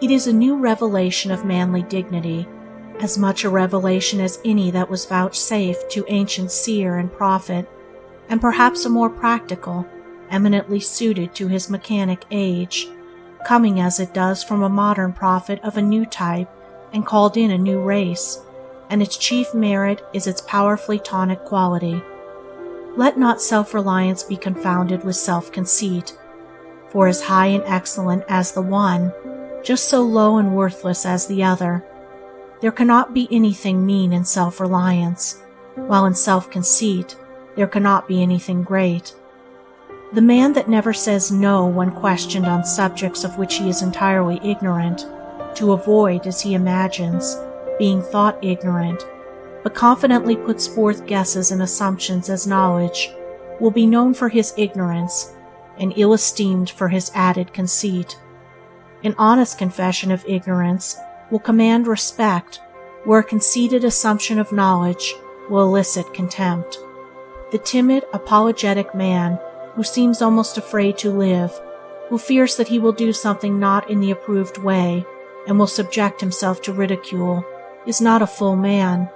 It is a new revelation of manly dignity, as much a revelation as any that was vouchsafed to ancient seer and prophet, and perhaps a more practical, eminently suited to his mechanic age, coming as it does from a modern prophet of a new type and called in a new race, and its chief merit is its powerfully tonic quality. Let not self-reliance be confounded with self-conceit, for as high and excellent as the one, just so low and worthless as the other. There cannot be anything mean in self-reliance, while in self-conceit there cannot be anything great. The man that never says no when questioned on subjects of which he is entirely ignorant, to avoid, as he imagines, being thought ignorant, but confidently puts forth guesses and assumptions as knowledge, will be known for his ignorance, and ill-esteemed for his added conceit. An honest confession of ignorance will command respect, where a conceited assumption of knowledge will elicit contempt. The timid, apologetic man, who seems almost afraid to live, who fears that he will do something not in the approved way, and will subject himself to ridicule, is not a full man.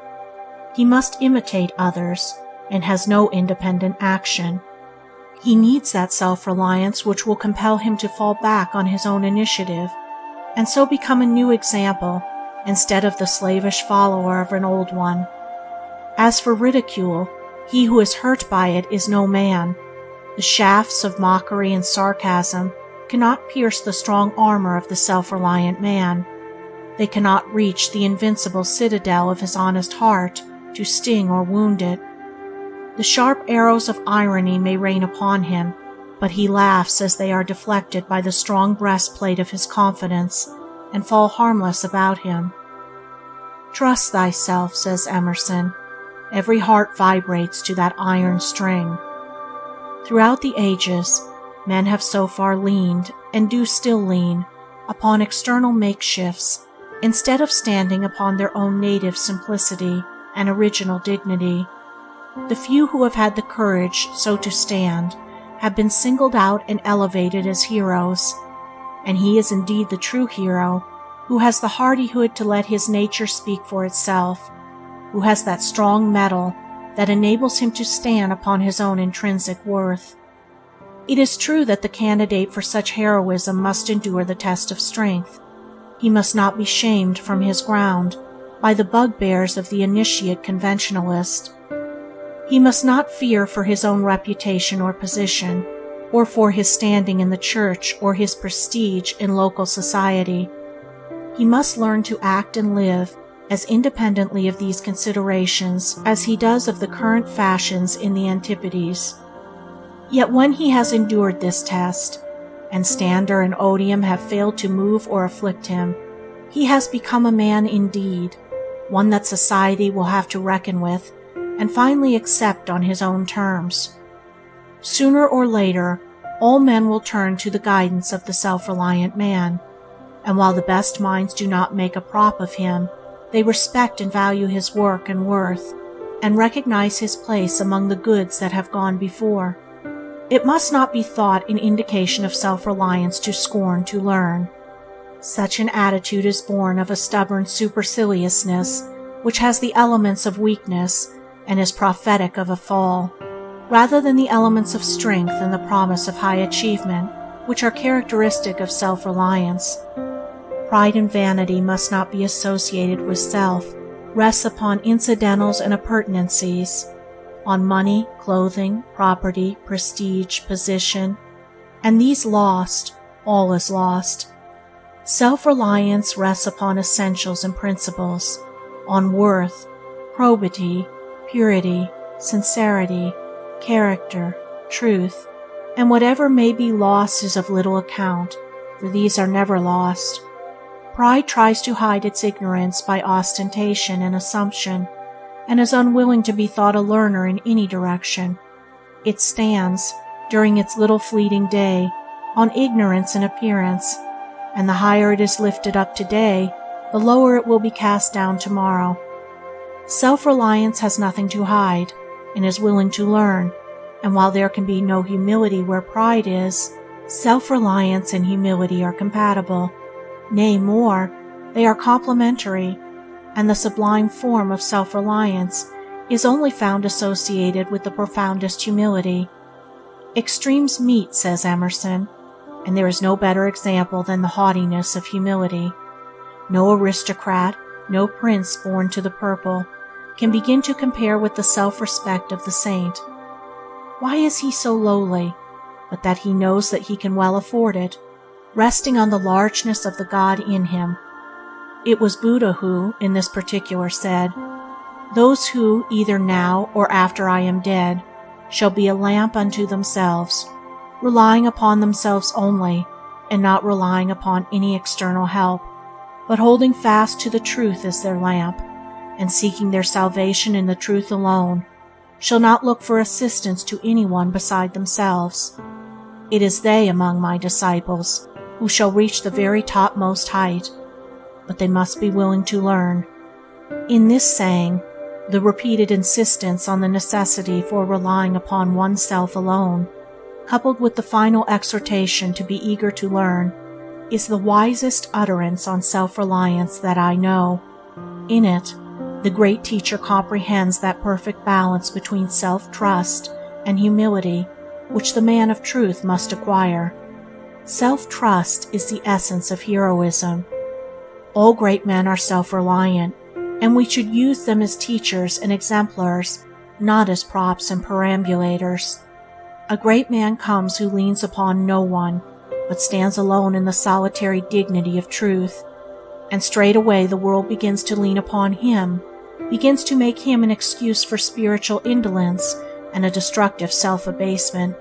He must imitate others, and has no independent action. He needs that self-reliance which will compel him to fall back on his own initiative, and so become a new example, instead of the slavish follower of an old one. As for ridicule, he who is hurt by it is no man. The shafts of mockery and sarcasm cannot pierce the strong armor of the self-reliant man. They cannot reach the invincible citadel of his honest heart to sting or wound it. The sharp arrows of irony may rain upon him, but he laughs as they are deflected by the strong breastplate of his confidence, and fall harmless about him. Trust thyself, says Emerson. Every heart vibrates to that iron string. Throughout the ages, men have so far leaned, and do still lean, upon external makeshifts, instead of standing upon their own native simplicity and original dignity. The few who have had the courage so to stand have been singled out and elevated as heroes, and he is indeed the true hero who has the hardihood to let his nature speak for itself, who has that strong mettle that enables him to stand upon his own intrinsic worth. It is true that the candidate for such heroism must endure the test of strength. He must not be shamed from his ground by the bugbears of the initiate conventionalist. He must not fear for his own reputation or position, or for his standing in the church or his prestige in local society. He must learn to act and live as independently of these considerations as he does of the current fashions in the antipodes. Yet when he has endured this test, and standard and odium have failed to move or afflict him, he has become a man indeed, one that society will have to reckon with, and finally accept on his own terms. Sooner or later, all men will turn to the guidance of the self-reliant man, and while the best minds do not make a prop of him, they respect and value his work and worth, and recognize his place among the goods that have gone before. It must not be thought an indication of self-reliance to scorn to learn. Such an attitude is born of a stubborn superciliousness which has the elements of weakness and is prophetic of a fall, rather than the elements of strength and the promise of high achievement which are characteristic of self-reliance. Pride and vanity must not be associated with self, rests upon incidentals and appurtenancies, on money, clothing, property, prestige, position, and these lost, all is lost. Self-reliance rests upon essentials and principles, on worth, probity, purity, sincerity, character, truth, and whatever may be lost is of little account, for these are never lost. Pride tries to hide its ignorance by ostentation and assumption, and is unwilling to be thought a learner in any direction. It stands, during its little fleeting day, on ignorance and appearance, and the higher it is lifted up today, the lower it will be cast down tomorrow. Self-reliance has nothing to hide, and is willing to learn, and while there can be no humility where pride is, self-reliance and humility are compatible. Nay, more, they are complementary, and the sublime form of self-reliance is only found associated with the profoundest humility. Extremes meet, says Emerson, and there is no better example than the haughtiness of humility. No aristocrat, no prince born to the purple, can begin to compare with the self-respect of the saint. Why is he so lowly? but that he knows that he can well afford it, resting on the largeness of the God in him. It was Buddha who, in this particular, said, "Those who, either now or after I am dead, shall be a lamp unto themselves, relying upon themselves only, and not relying upon any external help, but holding fast to the truth as their lamp, and seeking their salvation in the truth alone, shall not look for assistance to anyone beside themselves. It is they among my disciples who shall reach the very topmost height, but they must be willing to learn." In this saying, the repeated insistence on the necessity for relying upon oneself alone, coupled with the final exhortation to be eager to learn, is the wisest utterance on self-reliance that I know. In it, the great teacher comprehends that perfect balance between self-trust and humility which the man of truth must acquire. Self-trust is the essence of heroism. All great men are self-reliant, and we should use them as teachers and exemplars, not as props and perambulators. A great man comes who leans upon no one, but stands alone in the solitary dignity of truth, and straightway the world begins to lean upon him, begins to make him an excuse for spiritual indolence and a destructive self-abasement.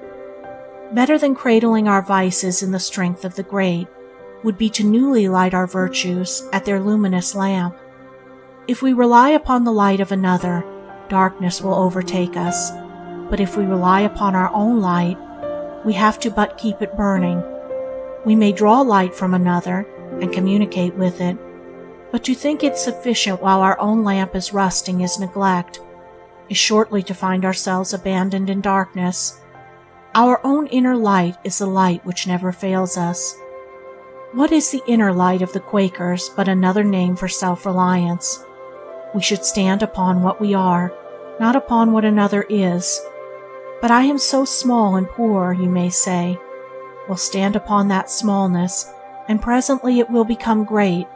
Better than cradling our vices in the strength of the great would be to newly light our virtues at their luminous lamp. If we rely upon the light of another, darkness will overtake us, but if we rely upon our own light, we have to but keep it burning. We may draw light from another and communicate with it, but to think it sufficient while our own lamp is rusting is neglect, is shortly to find ourselves abandoned in darkness. Our own inner light is the light which never fails us. What is the inner light of the Quakers but another name for self-reliance? We should stand upon what we are, not upon what another is. But I am so small and poor, you may say. Well, stand upon that smallness, and presently it will become great.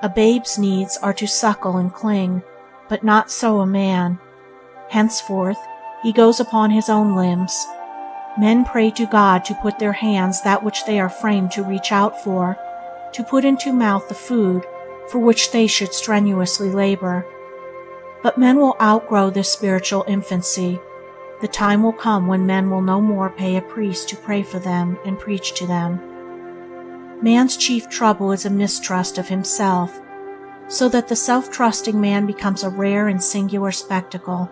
A babe's needs are to suckle and cling, but not so a man. Henceforth he goes upon his own limbs. Men pray to God to put their hands that which they are framed to reach out for, to put into mouth the food for which they should strenuously labor. But men will outgrow this spiritual infancy. The time will come when men will no more pay a priest to pray for them and preach to them. Man's chief trouble is a mistrust of himself, so that the self-trusting man becomes a rare and singular spectacle.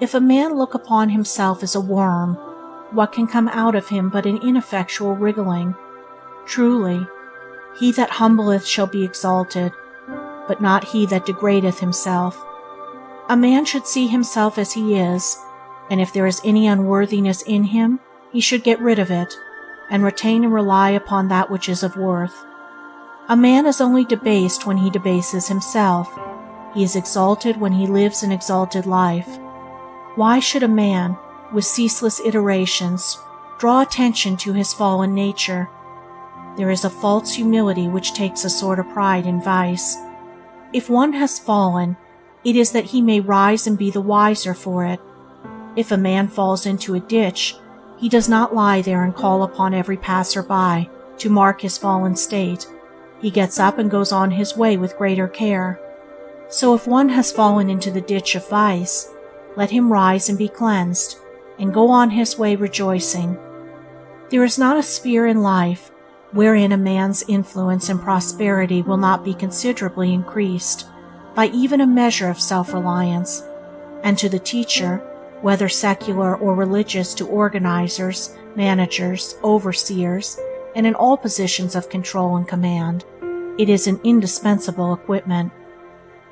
If a man look upon himself as a worm, what can come out of him but an ineffectual wriggling? Truly, he that humbleth shall be exalted, but not he that degradeth himself. A man should see himself as he is, and if there is any unworthiness in him, he should get rid of it, and retain and rely upon that which is of worth. A man is only debased when he debases himself. He is exalted when he lives an exalted life. Why should a man, with ceaseless iterations, draw attention to his fallen nature? There is a false humility which takes a sort of pride in vice. If one has fallen, it is that he may rise and be the wiser for it. If a man falls into a ditch, he does not lie there and call upon every passer-by to mark his fallen state. He gets up and goes on his way with greater care. So if one has fallen into the ditch of vice, let him rise and be cleansed, and go on his way rejoicing. There is not a sphere in life wherein a man's influence and prosperity will not be considerably increased by even a measure of self-reliance, and to the teacher, whether secular or religious, to organizers, managers, overseers, and in all positions of control and command, it is an indispensable equipment.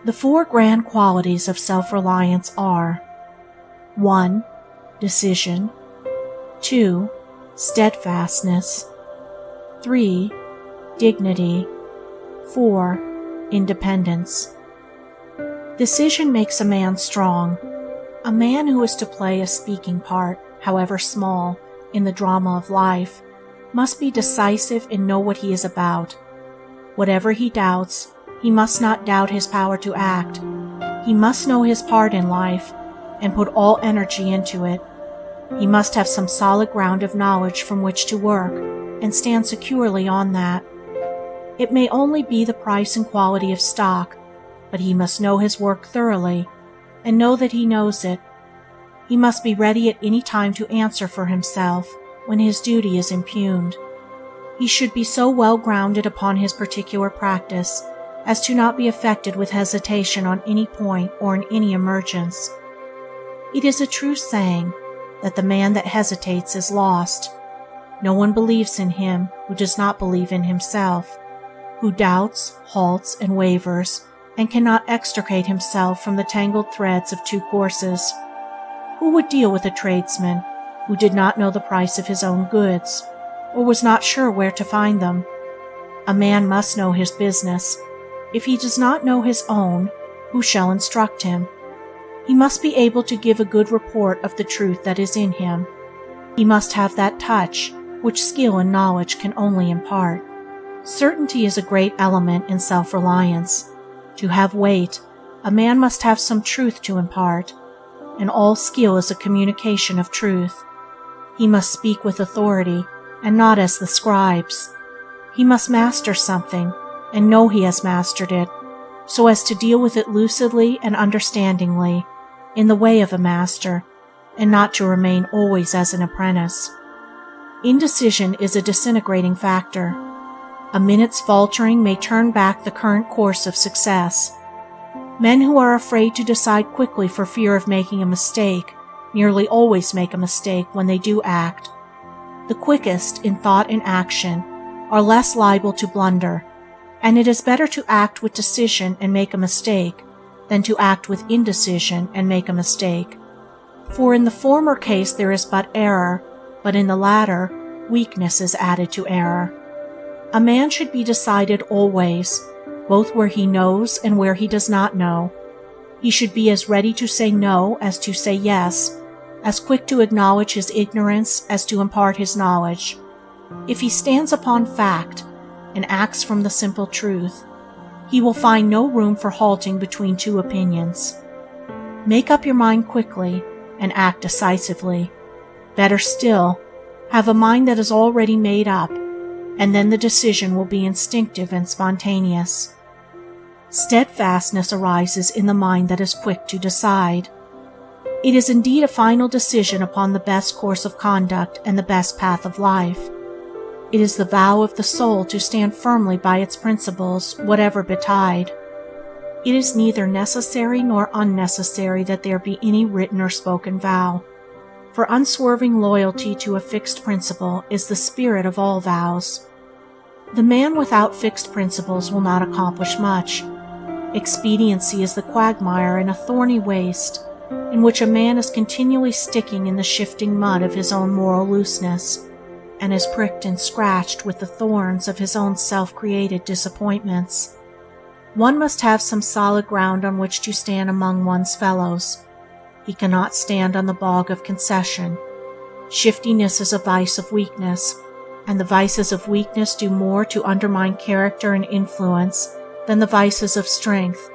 The four grand qualities of self-reliance are: 1. Decision. 2. Steadfastness. 3. Dignity. 4. Independence. Decision makes a man strong. A man who is to play a speaking part, however small, in the drama of life, must be decisive and know what he is about. Whatever he doubts, he must not doubt his power to act. He must know his part in life, and put all energy into it. He must have some solid ground of knowledge from which to work, and stand securely on that. It may only be the price and quality of stock, but he must know his work thoroughly, and know that he knows it. He must be ready at any time to answer for himself when his duty is impugned. He should be so well grounded upon his particular practice as to not be affected with hesitation on any point or in any emergence. It is a true saying that the man that hesitates is lost. No one believes in him who does not believe in himself, who doubts, halts, and wavers, and cannot extricate himself from the tangled threads of two courses. Who would deal with a tradesman who did not know the price of his own goods, or was not sure where to find them? A man must know his business. If he does not know his own, who shall instruct him? He must be able to give a good report of the truth that is in him. He must have that touch which skill and knowledge can only impart. Certainty is a great element in self-reliance. To have weight, a man must have some truth to impart, and all skill is a communication of truth. He must speak with authority, and not as the scribes. He must master something, and know he has mastered it, so as to deal with it lucidly and understandingly, in the way of a master, and not to remain always as an apprentice. Indecision is a disintegrating factor. A minute's faltering may turn back the current course of success. Men who are afraid to decide quickly for fear of making a mistake nearly always make a mistake when they do act. The quickest in thought and action are less liable to blunder, and it is better to act with decision and make a mistake than to act with indecision and make a mistake. For in the former case there is but error, but in the latter, weakness is added to error. A man should be decided always, both where he knows and where he does not know. He should be as ready to say no as to say yes, as quick to acknowledge his ignorance as to impart his knowledge. If he stands upon fact, and acts from the simple truth, he will find no room for halting between two opinions. Make up your mind quickly, and act decisively. Better still, have a mind that is already made up, and then the decision will be instinctive and spontaneous. Steadfastness arises in the mind that is quick to decide. It is indeed a final decision upon the best course of conduct and the best path of life. It is the vow of the soul to stand firmly by its principles, whatever betide. It is neither necessary nor unnecessary that there be any written or spoken vow, for unswerving loyalty to a fixed principle is the spirit of all vows. The man without fixed principles will not accomplish much. Expediency is the quagmire in a thorny waste, in which a man is continually sticking in the shifting mud of his own moral looseness, and is pricked and scratched with the thorns of his own self-created disappointments. One must have some solid ground on which to stand among one's fellows. He cannot stand on the bog of concession. Shiftiness is a vice of weakness, and the vices of weakness do more to undermine character and influence than the vices of strength.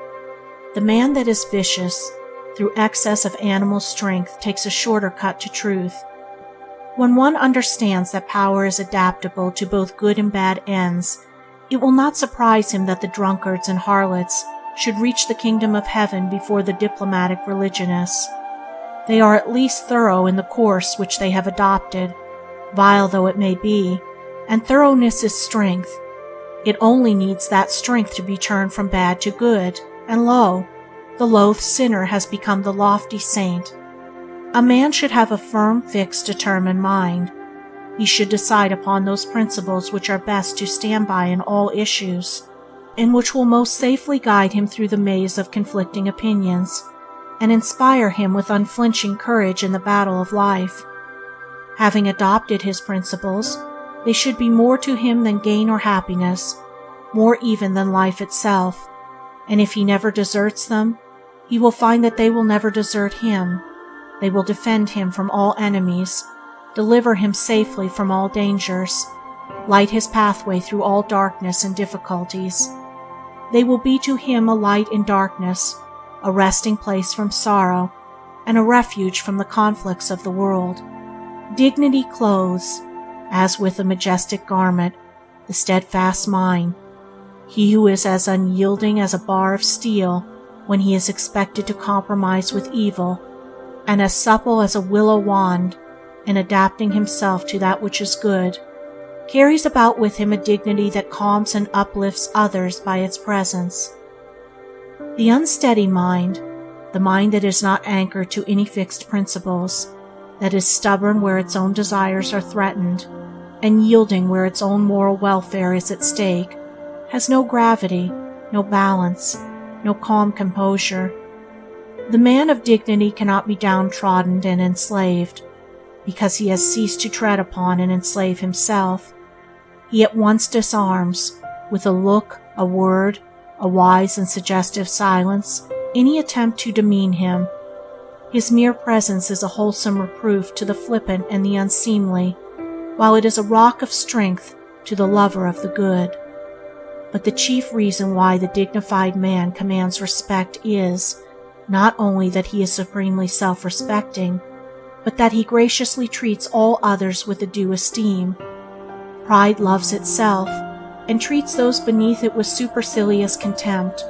The man that is vicious, through excess of animal strength, takes a shorter cut to truth. When one understands that power is adaptable to both good and bad ends, it will not surprise him that the drunkards and harlots should reach the kingdom of heaven before the diplomatic religionists. They are at least thorough in the course which they have adopted, vile though it may be, and thoroughness is strength. It only needs that strength to be turned from bad to good, and lo, the loathed sinner has become the lofty saint. A man should have a firm, fixed, determined mind. He should decide upon those principles which are best to stand by in all issues, and which will most safely guide him through the maze of conflicting opinions, and inspire him with unflinching courage in the battle of life. Having adopted his principles, they should be more to him than gain or happiness, more even than life itself, and if he never deserts them, he will find that they will never desert him. They will defend him from all enemies, deliver him safely from all dangers, light his pathway through all darkness and difficulties. They will be to him a light in darkness, a resting place from sorrow, and a refuge from the conflicts of the world. Dignity clothes, as with a majestic garment, the steadfast mind. He who is as unyielding as a bar of steel when he is expected to compromise with evil, and as supple as a willow wand in adapting himself to that which is good, carries about with him a dignity that calms and uplifts others by its presence. The unsteady mind, the mind that is not anchored to any fixed principles, that is stubborn where its own desires are threatened, and yielding where its own moral welfare is at stake, has no gravity, no balance, no calm composure. The man of dignity cannot be downtrodden and enslaved, because he has ceased to tread upon and enslave himself. He at once disarms, with a look, a word, a wise and suggestive silence, any attempt to demean him. His mere presence is a wholesome reproof to the flippant and the unseemly, while it is a rock of strength to the lover of the good. But the chief reason why the dignified man commands respect is, not only that he is supremely self-respecting, but that he graciously treats all others with a due esteem. Pride loves itself, and treats those beneath it with supercilious contempt,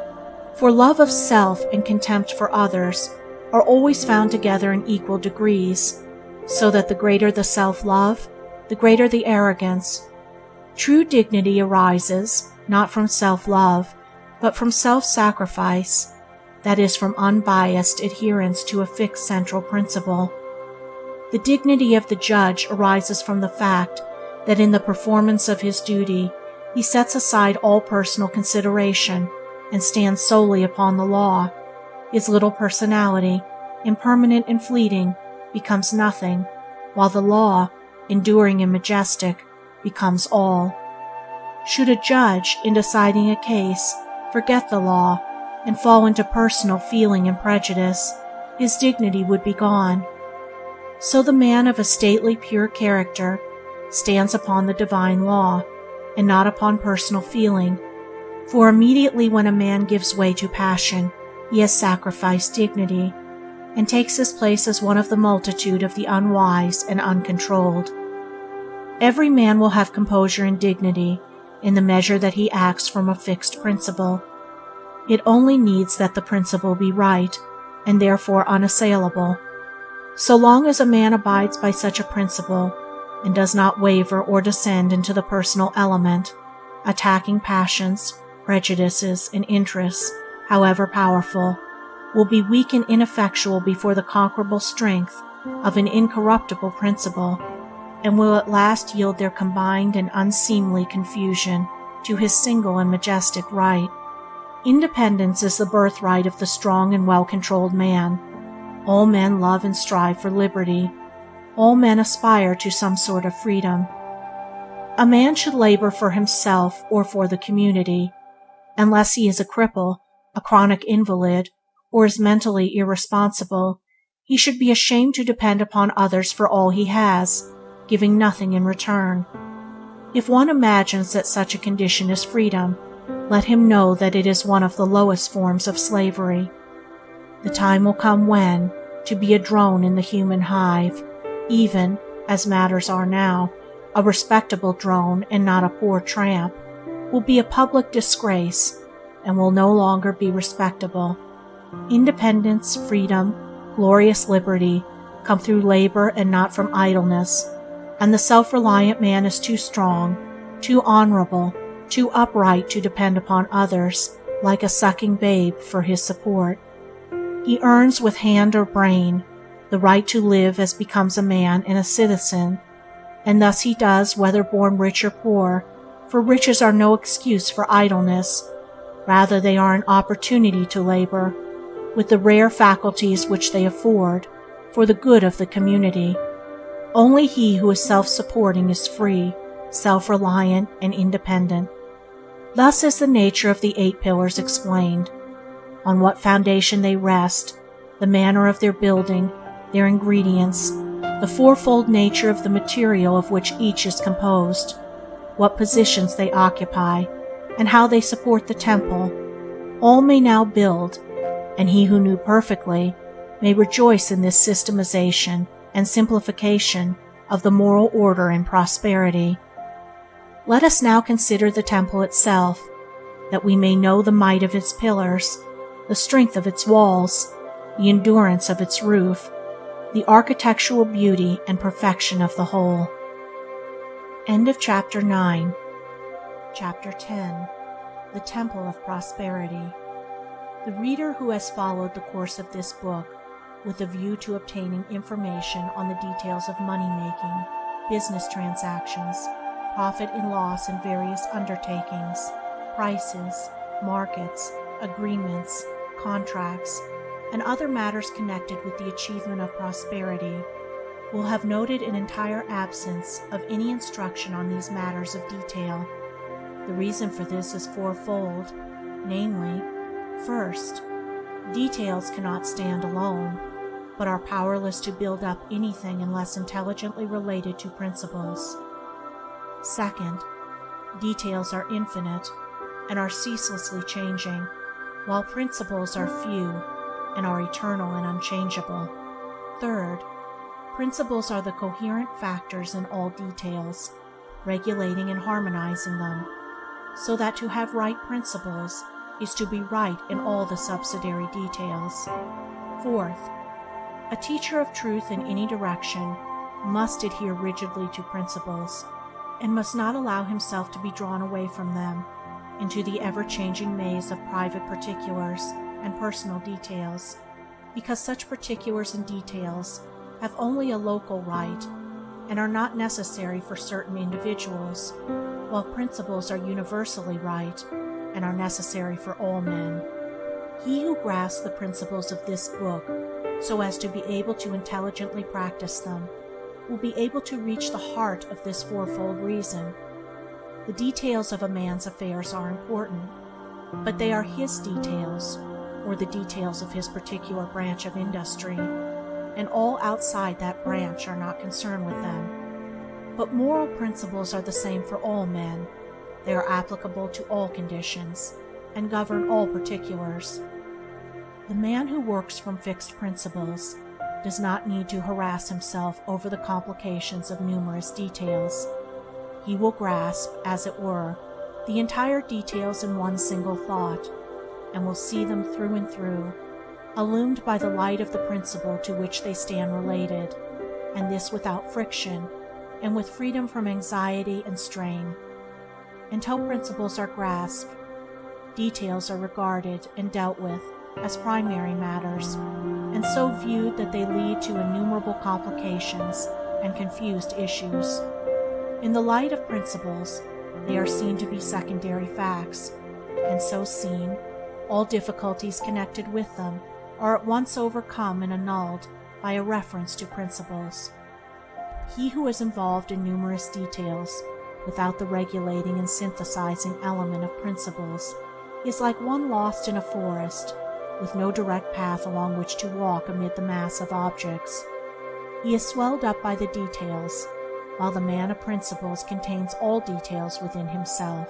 for love of self and contempt for others are always found together in equal degrees, so that the greater the self-love, the greater the arrogance. True dignity arises, not from self-love, but from self-sacrifice, that is, from unbiased adherence to a fixed central principle. The dignity of the judge arises from the fact that in the performance of his duty he sets aside all personal consideration and stands solely upon the law. His little personality, impermanent and fleeting, becomes nothing, while the law, enduring and majestic, becomes all. Should a judge, in deciding a case, forget the law and fall into personal feeling and prejudice, his dignity would be gone. So the man of a stately, pure character stands upon the divine law, and not upon personal feeling, for immediately when a man gives way to passion, he has sacrificed dignity, and takes his place as one of the multitude of the unwise and uncontrolled. Every man will have composure and dignity in the measure that he acts from a fixed principle. It only needs that the principle be right, and therefore unassailable. So long as a man abides by such a principle, and does not waver or descend into the personal element, attacking passions, prejudices, and interests, however powerful, will be weak and ineffectual before the conquerable strength of an incorruptible principle, and will at last yield their combined and unseemly confusion to his single and majestic right. Independence is the birthright of the strong and well-controlled man. All men love and strive for liberty. All men aspire to some sort of freedom. A man should labor for himself or for the community. Unless he is a cripple, a chronic invalid, or is mentally irresponsible, he should be ashamed to depend upon others for all he has, giving nothing in return. If one imagines that such a condition is freedom, let him know that it is one of the lowest forms of slavery. The time will come when, to be a drone in the human hive, even, as matters are now, a respectable drone and not a poor tramp, will be a public disgrace, and will no longer be respectable. Independence, freedom, glorious liberty come through labor and not from idleness, and the self-reliant man is too strong, too honorable, too upright to depend upon others, like a sucking babe, for his support. He earns with hand or brain the right to live as becomes a man and a citizen, and thus he does whether born rich or poor, for riches are no excuse for idleness. Rather they are an opportunity to labor, with the rare faculties which they afford, for the good of the community. Only he who is self-supporting is free, self-reliant, and independent. Thus is the nature of the 8 pillars explained. On what foundation they rest, the manner of their building, their ingredients, the fourfold nature of the material of which each is composed, what positions they occupy, and how they support the temple, all may now build, and he who knew perfectly may rejoice in this systematization and simplification of the moral order and prosperity. Let us now consider the temple itself, that we may know the might of its pillars, the strength of its walls, the endurance of its roof, the architectural beauty and perfection of the whole. End of Chapter 9. Chapter 10. The Temple of Prosperity. The reader who has followed the course of this book with a view to obtaining information on the details of money-making, business transactions, profit and loss in various undertakings, prices, markets, agreements, contracts, and other matters connected with the achievement of prosperity, will have noted an entire absence of any instruction on these matters of detail. The reason for this is fourfold, namely, first, details cannot stand alone, but are powerless to build up anything unless intelligently related to principles. Second, details are infinite and are ceaselessly changing, while principles are few and are eternal and unchangeable. Third, principles are the coherent factors in all details, regulating and harmonizing them, so that to have right principles is to be right in all the subsidiary details. Fourth, a teacher of truth in any direction must adhere rigidly to principles, and must not allow himself to be drawn away from them into the ever-changing maze of private particulars and personal details, because such particulars and details have only a local right and are not necessary for certain individuals, while principles are universally right and are necessary for all men. He who grasps the principles of this book so as to be able to intelligently practice them will be able to reach the heart of this fourfold reason. The details of a man's affairs are important, but they are his details, or the details of his particular branch of industry, and all outside that branch are not concerned with them. But moral principles are the same for all men. They are applicable to all conditions, and govern all particulars. The man who works from fixed principles does not need to harass himself over the complications of numerous details. He will grasp, as it were, the entire details in one single thought, and will see them through and through, illumined by the light of the principle to which they stand related, and this without friction, and with freedom from anxiety and strain. Until principles are grasped, details are regarded and dealt with as primary matters, and so viewed that they lead to innumerable complications and confused issues. In the light of principles, they are seen to be secondary facts, and so seen, all difficulties connected with them are at once overcome and annulled by a reference to principles. He who is involved in numerous details without the regulating and synthesizing element of principles is like one lost in a forest, with no direct path along which to walk amid the mass of objects. He is swelled up by the details, while the man of principles contains all details within himself.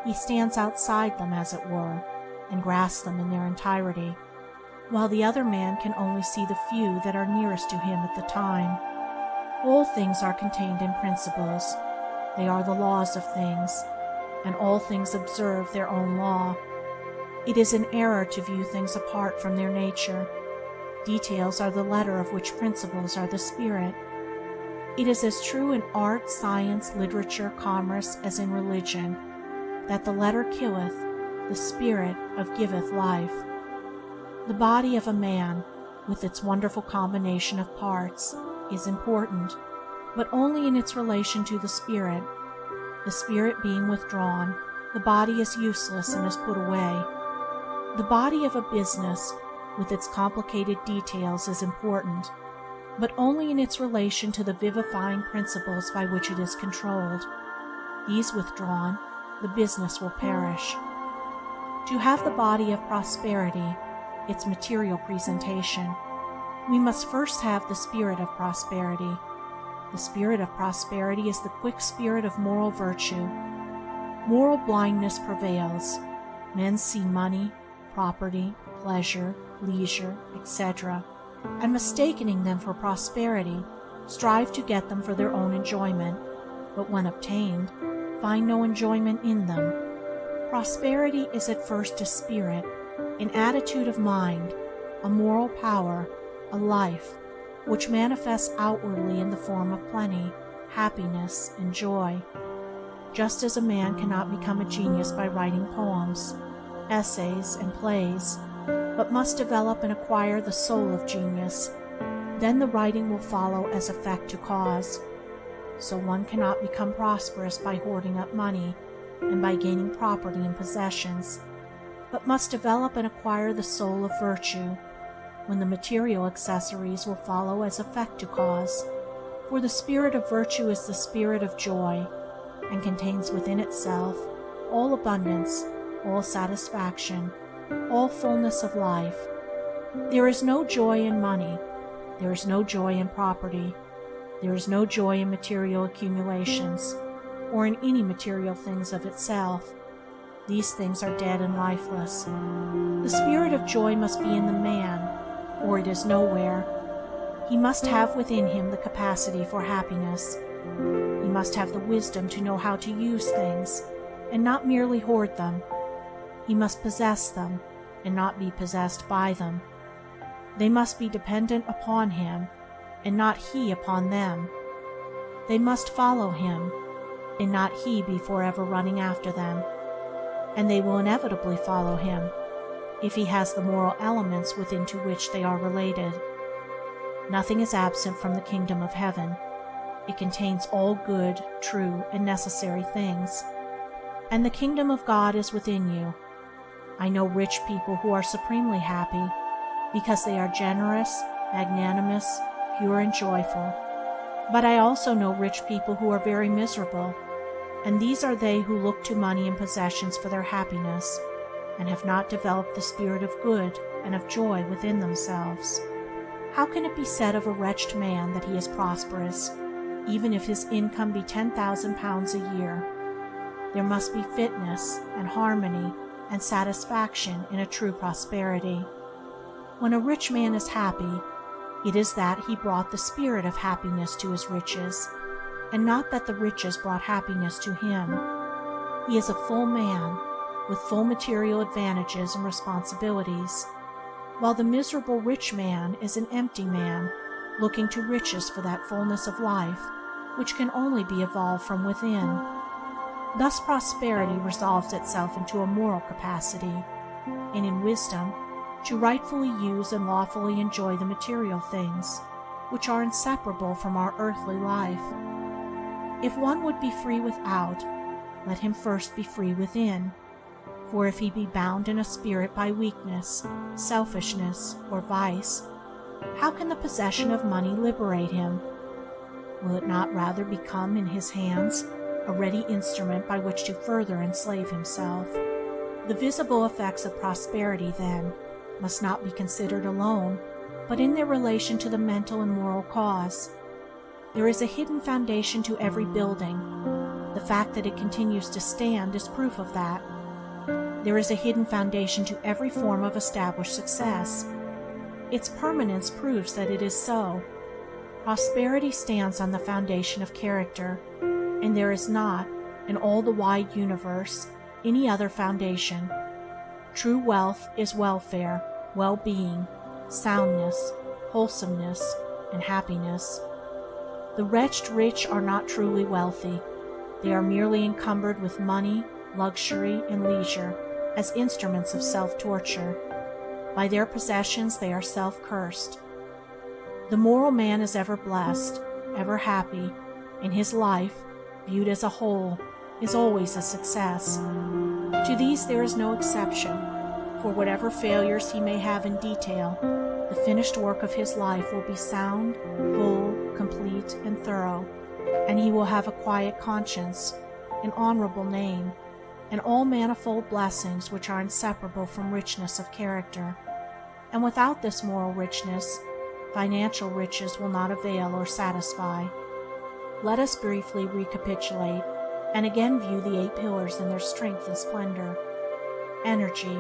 He stands outside them, as it were, and grasps them in their entirety, while the other man can only see the few that are nearest to him at the time. All things are contained in principles. They are the laws of things, and all things observe their own law. It is an error to view things apart from their nature. Details are the letter of which principles are the spirit. It is as true in art, science, literature, commerce, as in religion, that the letter killeth, the spirit of giveth life. The body of a man, with its wonderful combination of parts, is important, but only in its relation to the spirit. The spirit being withdrawn, the body is useless and is put away. The body of a business, with its complicated details, is important, but only in its relation to the vivifying principles by which it is controlled. These withdrawn, the business will perish. To have the body of prosperity, its material presentation, we must first have the spirit of prosperity. The spirit of prosperity is the quick spirit of moral virtue. Moral blindness prevails. Men see money, property, pleasure, leisure, etc., and mistaking them for prosperity, strive to get them for their own enjoyment, but when obtained, find no enjoyment in them. Prosperity is at first a spirit, an attitude of mind, a moral power, a life, which manifests outwardly in the form of plenty, happiness, and joy. Just as a man cannot become a genius by writing poems, essays, and plays, but must develop and acquire the soul of genius, then the writing will follow as effect to cause. So one cannot become prosperous by hoarding up money and by gaining property and possessions, but must develop and acquire the soul of virtue, when the material accessories will follow as effect to cause. For the spirit of virtue is the spirit of joy, and contains within itself all abundance, all satisfaction, all fullness of life. There is no joy in money, there is no joy in property, there is no joy in material accumulations, or in any material things of itself. These things are dead and lifeless. The spirit of joy must be in the man, or it is nowhere. He must have within him the capacity for happiness. He must have the wisdom to know how to use things, and not merely hoard them. He must possess them, and not be possessed by them. They must be dependent upon him, and not he upon them. They must follow him, and not he be forever running after them. And they will inevitably follow him, if he has the moral elements within to which they are related. Nothing is absent from the kingdom of heaven. It contains all good, true, and necessary things. And the kingdom of God is within you. I know rich people who are supremely happy, because they are generous, magnanimous, pure, and joyful. But I also know rich people who are very miserable, and these are they who look to money and possessions for their happiness, and have not developed the spirit of good and of joy within themselves. How can it be said of a wretched man that he is prosperous, even if his income be £10,000 a year? There must be fitness and harmony and satisfaction in a true prosperity. When a rich man is happy, it is that he brought the spirit of happiness to his riches, and not that the riches brought happiness to him. He is a full man, with full material advantages and responsibilities, while the miserable rich man is an empty man, looking to riches for that fullness of life which can only be evolved from within. Thus prosperity resolves itself into a moral capacity, and in wisdom to rightfully use and lawfully enjoy the material things which are inseparable from our earthly life. If one would be free without, let him first be free within. For if he be bound in a spirit by weakness, selfishness, or vice, how can the possession of money liberate him? Will it not rather become in his hands a ready instrument by which to further enslave himself? The visible effects of prosperity, then, must not be considered alone, but in their relation to the mental and moral cause. There is a hidden foundation to every building. The fact that it continues to stand is proof of that. There is a hidden foundation to every form of established success. Its permanence proves that it is so. Prosperity stands on the foundation of character, and there is not, in all the wide universe, any other foundation. True wealth is welfare, well-being, soundness, wholesomeness, and happiness. The wretched rich are not truly wealthy. They are merely encumbered with money, luxury, and leisure as instruments of self-torture. By their possessions they are self-cursed. The moral man is ever blessed, ever happy, and his life, viewed as a whole, is always a success. To these there is no exception, for whatever failures he may have in detail, the finished work of his life will be sound, full, complete, and thorough, and he will have a quiet conscience, an honorable name, and all manifold blessings which are inseparable from richness of character. And without this moral richness, financial riches will not avail or satisfy. Let us briefly recapitulate, and again view the 8 pillars in their strength and splendor. Energy,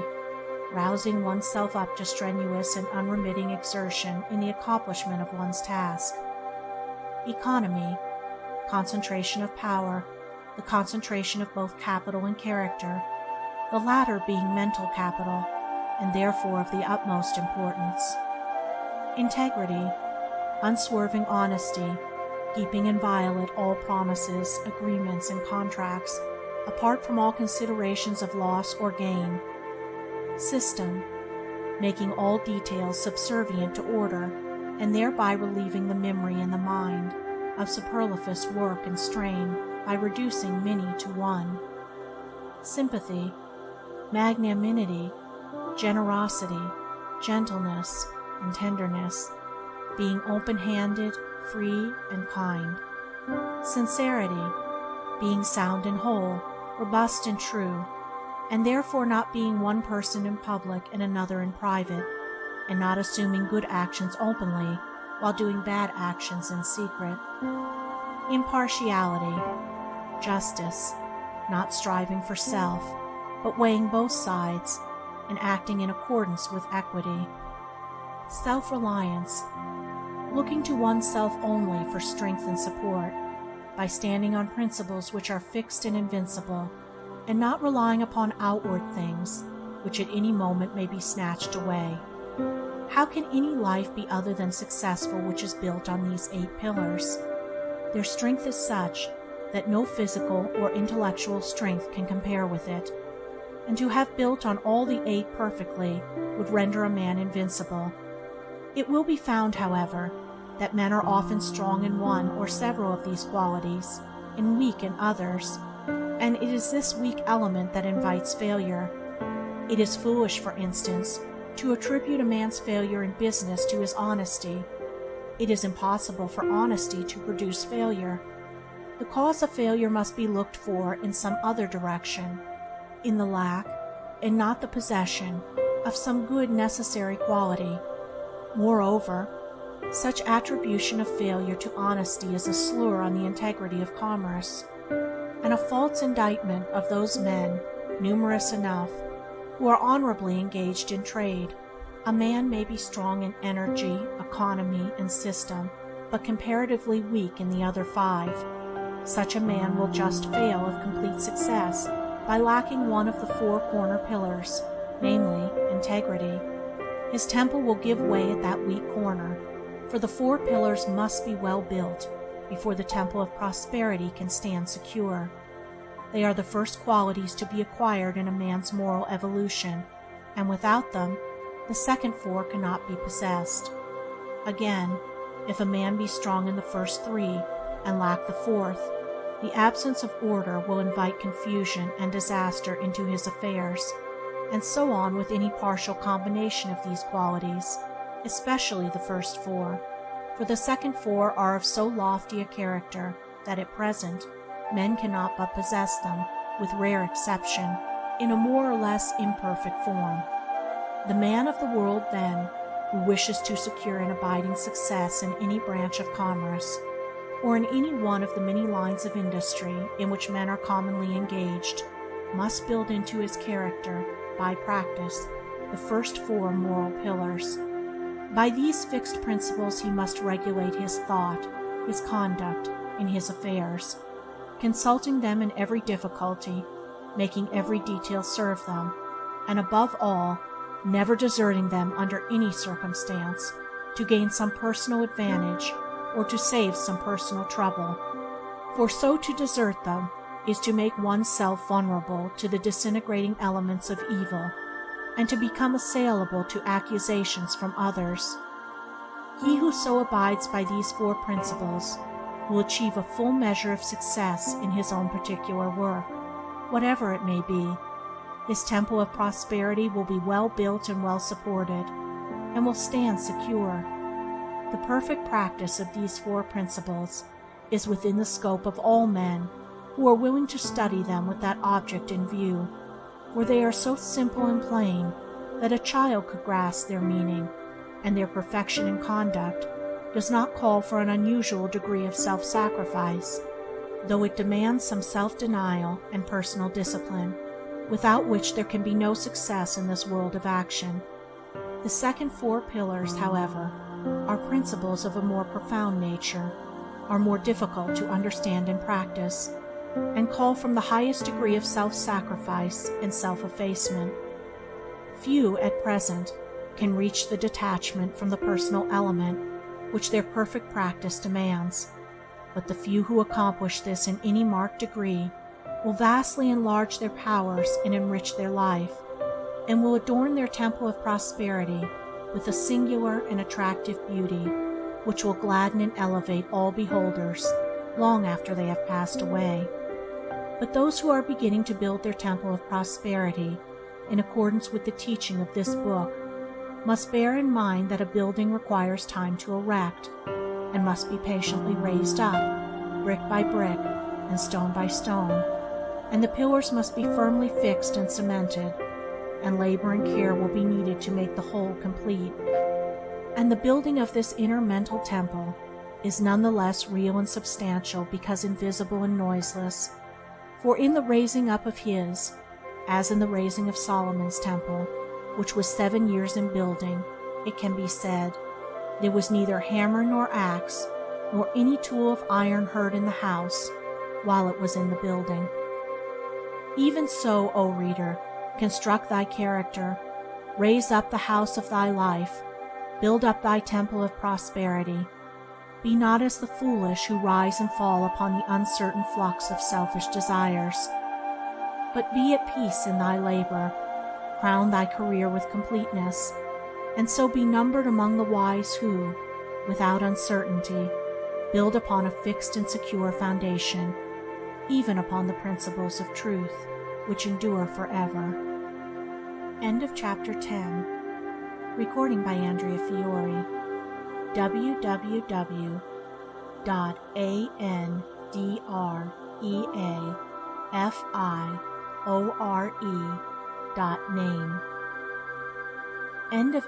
rousing oneself up to strenuous and unremitting exertion in the accomplishment of one's task. economy, concentration of power, the concentration of both capital and character, the latter being mental capital, and therefore of the utmost importance. Integrity, unswerving honesty, keeping inviolate all promises, agreements, and contracts, apart from all considerations of loss or gain. System, making all details subservient to order, and thereby relieving the memory and the mind of superfluous work and strain by reducing many to one. Sympathy, magnanimity, generosity, gentleness, and tenderness, being open-handed, free, and kind. Sincerity, being sound and whole, robust and true, and therefore not being one person in public and another in private, and not assuming good actions openly while doing bad actions in secret. Impartiality, justice, not striving for self, but weighing both sides and acting in accordance with equity. Self-reliance, looking to oneself only for strength and support, by standing on principles which are fixed and invincible, and not relying upon outward things, which at any moment may be snatched away. How can any life be other than successful which is built on these 8 pillars? Their strength is such that no physical or intellectual strength can compare with it, and to have built on all the 8 perfectly would render a man invincible. It will be found, however, that men are often strong in one or several of these qualities, and weak in others, and it is this weak element that invites failure. It is foolish, for instance, to attribute a man's failure in business to his honesty. It is impossible for honesty to produce failure. The cause of failure must be looked for in some other direction, in the lack, and not the possession, of some good necessary quality. Moreover, such attribution of failure to honesty is a slur on the integrity of commerce, and a false indictment of those men, numerous enough, who are honorably engaged in trade. A man may be strong in energy, economy, and system, but comparatively weak in the other 5. Such a man will just fail of complete success by lacking one of the 4 corner pillars, namely, integrity. His temple will give way at that weak corner, for the 4 pillars must be well built before the temple of prosperity can stand secure. They are the first qualities to be acquired in a man's moral evolution, and without them, the second 4 cannot be possessed. Again, if a man be strong in the first 3 and lack the 4th, the absence of order will invite confusion and disaster into his affairs, and so on with any partial combination of these qualities, especially the first 4, for the second 4 are of so lofty a character that at present men cannot but possess them, with rare exception, in a more or less imperfect form. The man of the world, then, who wishes to secure an abiding success in any branch of commerce, or in any one of the many lines of industry in which men are commonly engaged, must build into his character, by practice, the first 4 moral pillars. By these fixed principles he must regulate his thought, his conduct, and his affairs, consulting them in every difficulty, making every detail serve them, and above all, never deserting them under any circumstance, to gain some personal advantage or to save some personal trouble. For so to desert them is to make oneself vulnerable to the disintegrating elements of evil, and to become assailable to accusations from others. He who so abides by these 4 principles will achieve a full measure of success in his own particular work, whatever it may be. His temple of prosperity will be well built and well supported, and will stand secure. The perfect practice of these 4 principles is within the scope of all men who are willing to study them with that object in view, for they are so simple and plain that a child could grasp their meaning, and their perfection in conduct does not call for an unusual degree of self-sacrifice, though it demands some self-denial and personal discipline, without which there can be no success in this world of action. The second 4 pillars, however, are principles of a more profound nature, are more difficult to understand and practice, and call from the highest degree of self-sacrifice and self-effacement. Few, at present, can reach the detachment from the personal element which their perfect practice demands, but the few who accomplish this in any marked degree will vastly enlarge their powers and enrich their life, and will adorn their temple of prosperity with a singular and attractive beauty which will gladden and elevate all beholders long after they have passed away. But those who are beginning to build their temple of prosperity in accordance with the teaching of this book must bear in mind that a building requires time to erect, and must be patiently raised up, brick by brick and stone by stone, and the pillars must be firmly fixed and cemented, and labor and care will be needed to make the whole complete. And the building of this inner mental temple is none the less real and substantial because invisible and noiseless, for in the raising up of his, as in the raising of Solomon's temple, which was 7 years in building, it can be said, there was neither hammer nor axe, nor any tool of iron heard in the house, while it was in the building. Even so, O reader, construct thy character, raise up the house of thy life, build up thy temple of prosperity. Be not as the foolish who rise and fall upon the uncertain flux of selfish desires, but be at peace in thy labor, crown thy career with completeness, and so be numbered among the wise who, without uncertainty, build upon a fixed and secure foundation, even upon the principles of truth, which endure forever. End of Chapter 10. Recording by Andrea Fiore. www.andreafiore.name. End of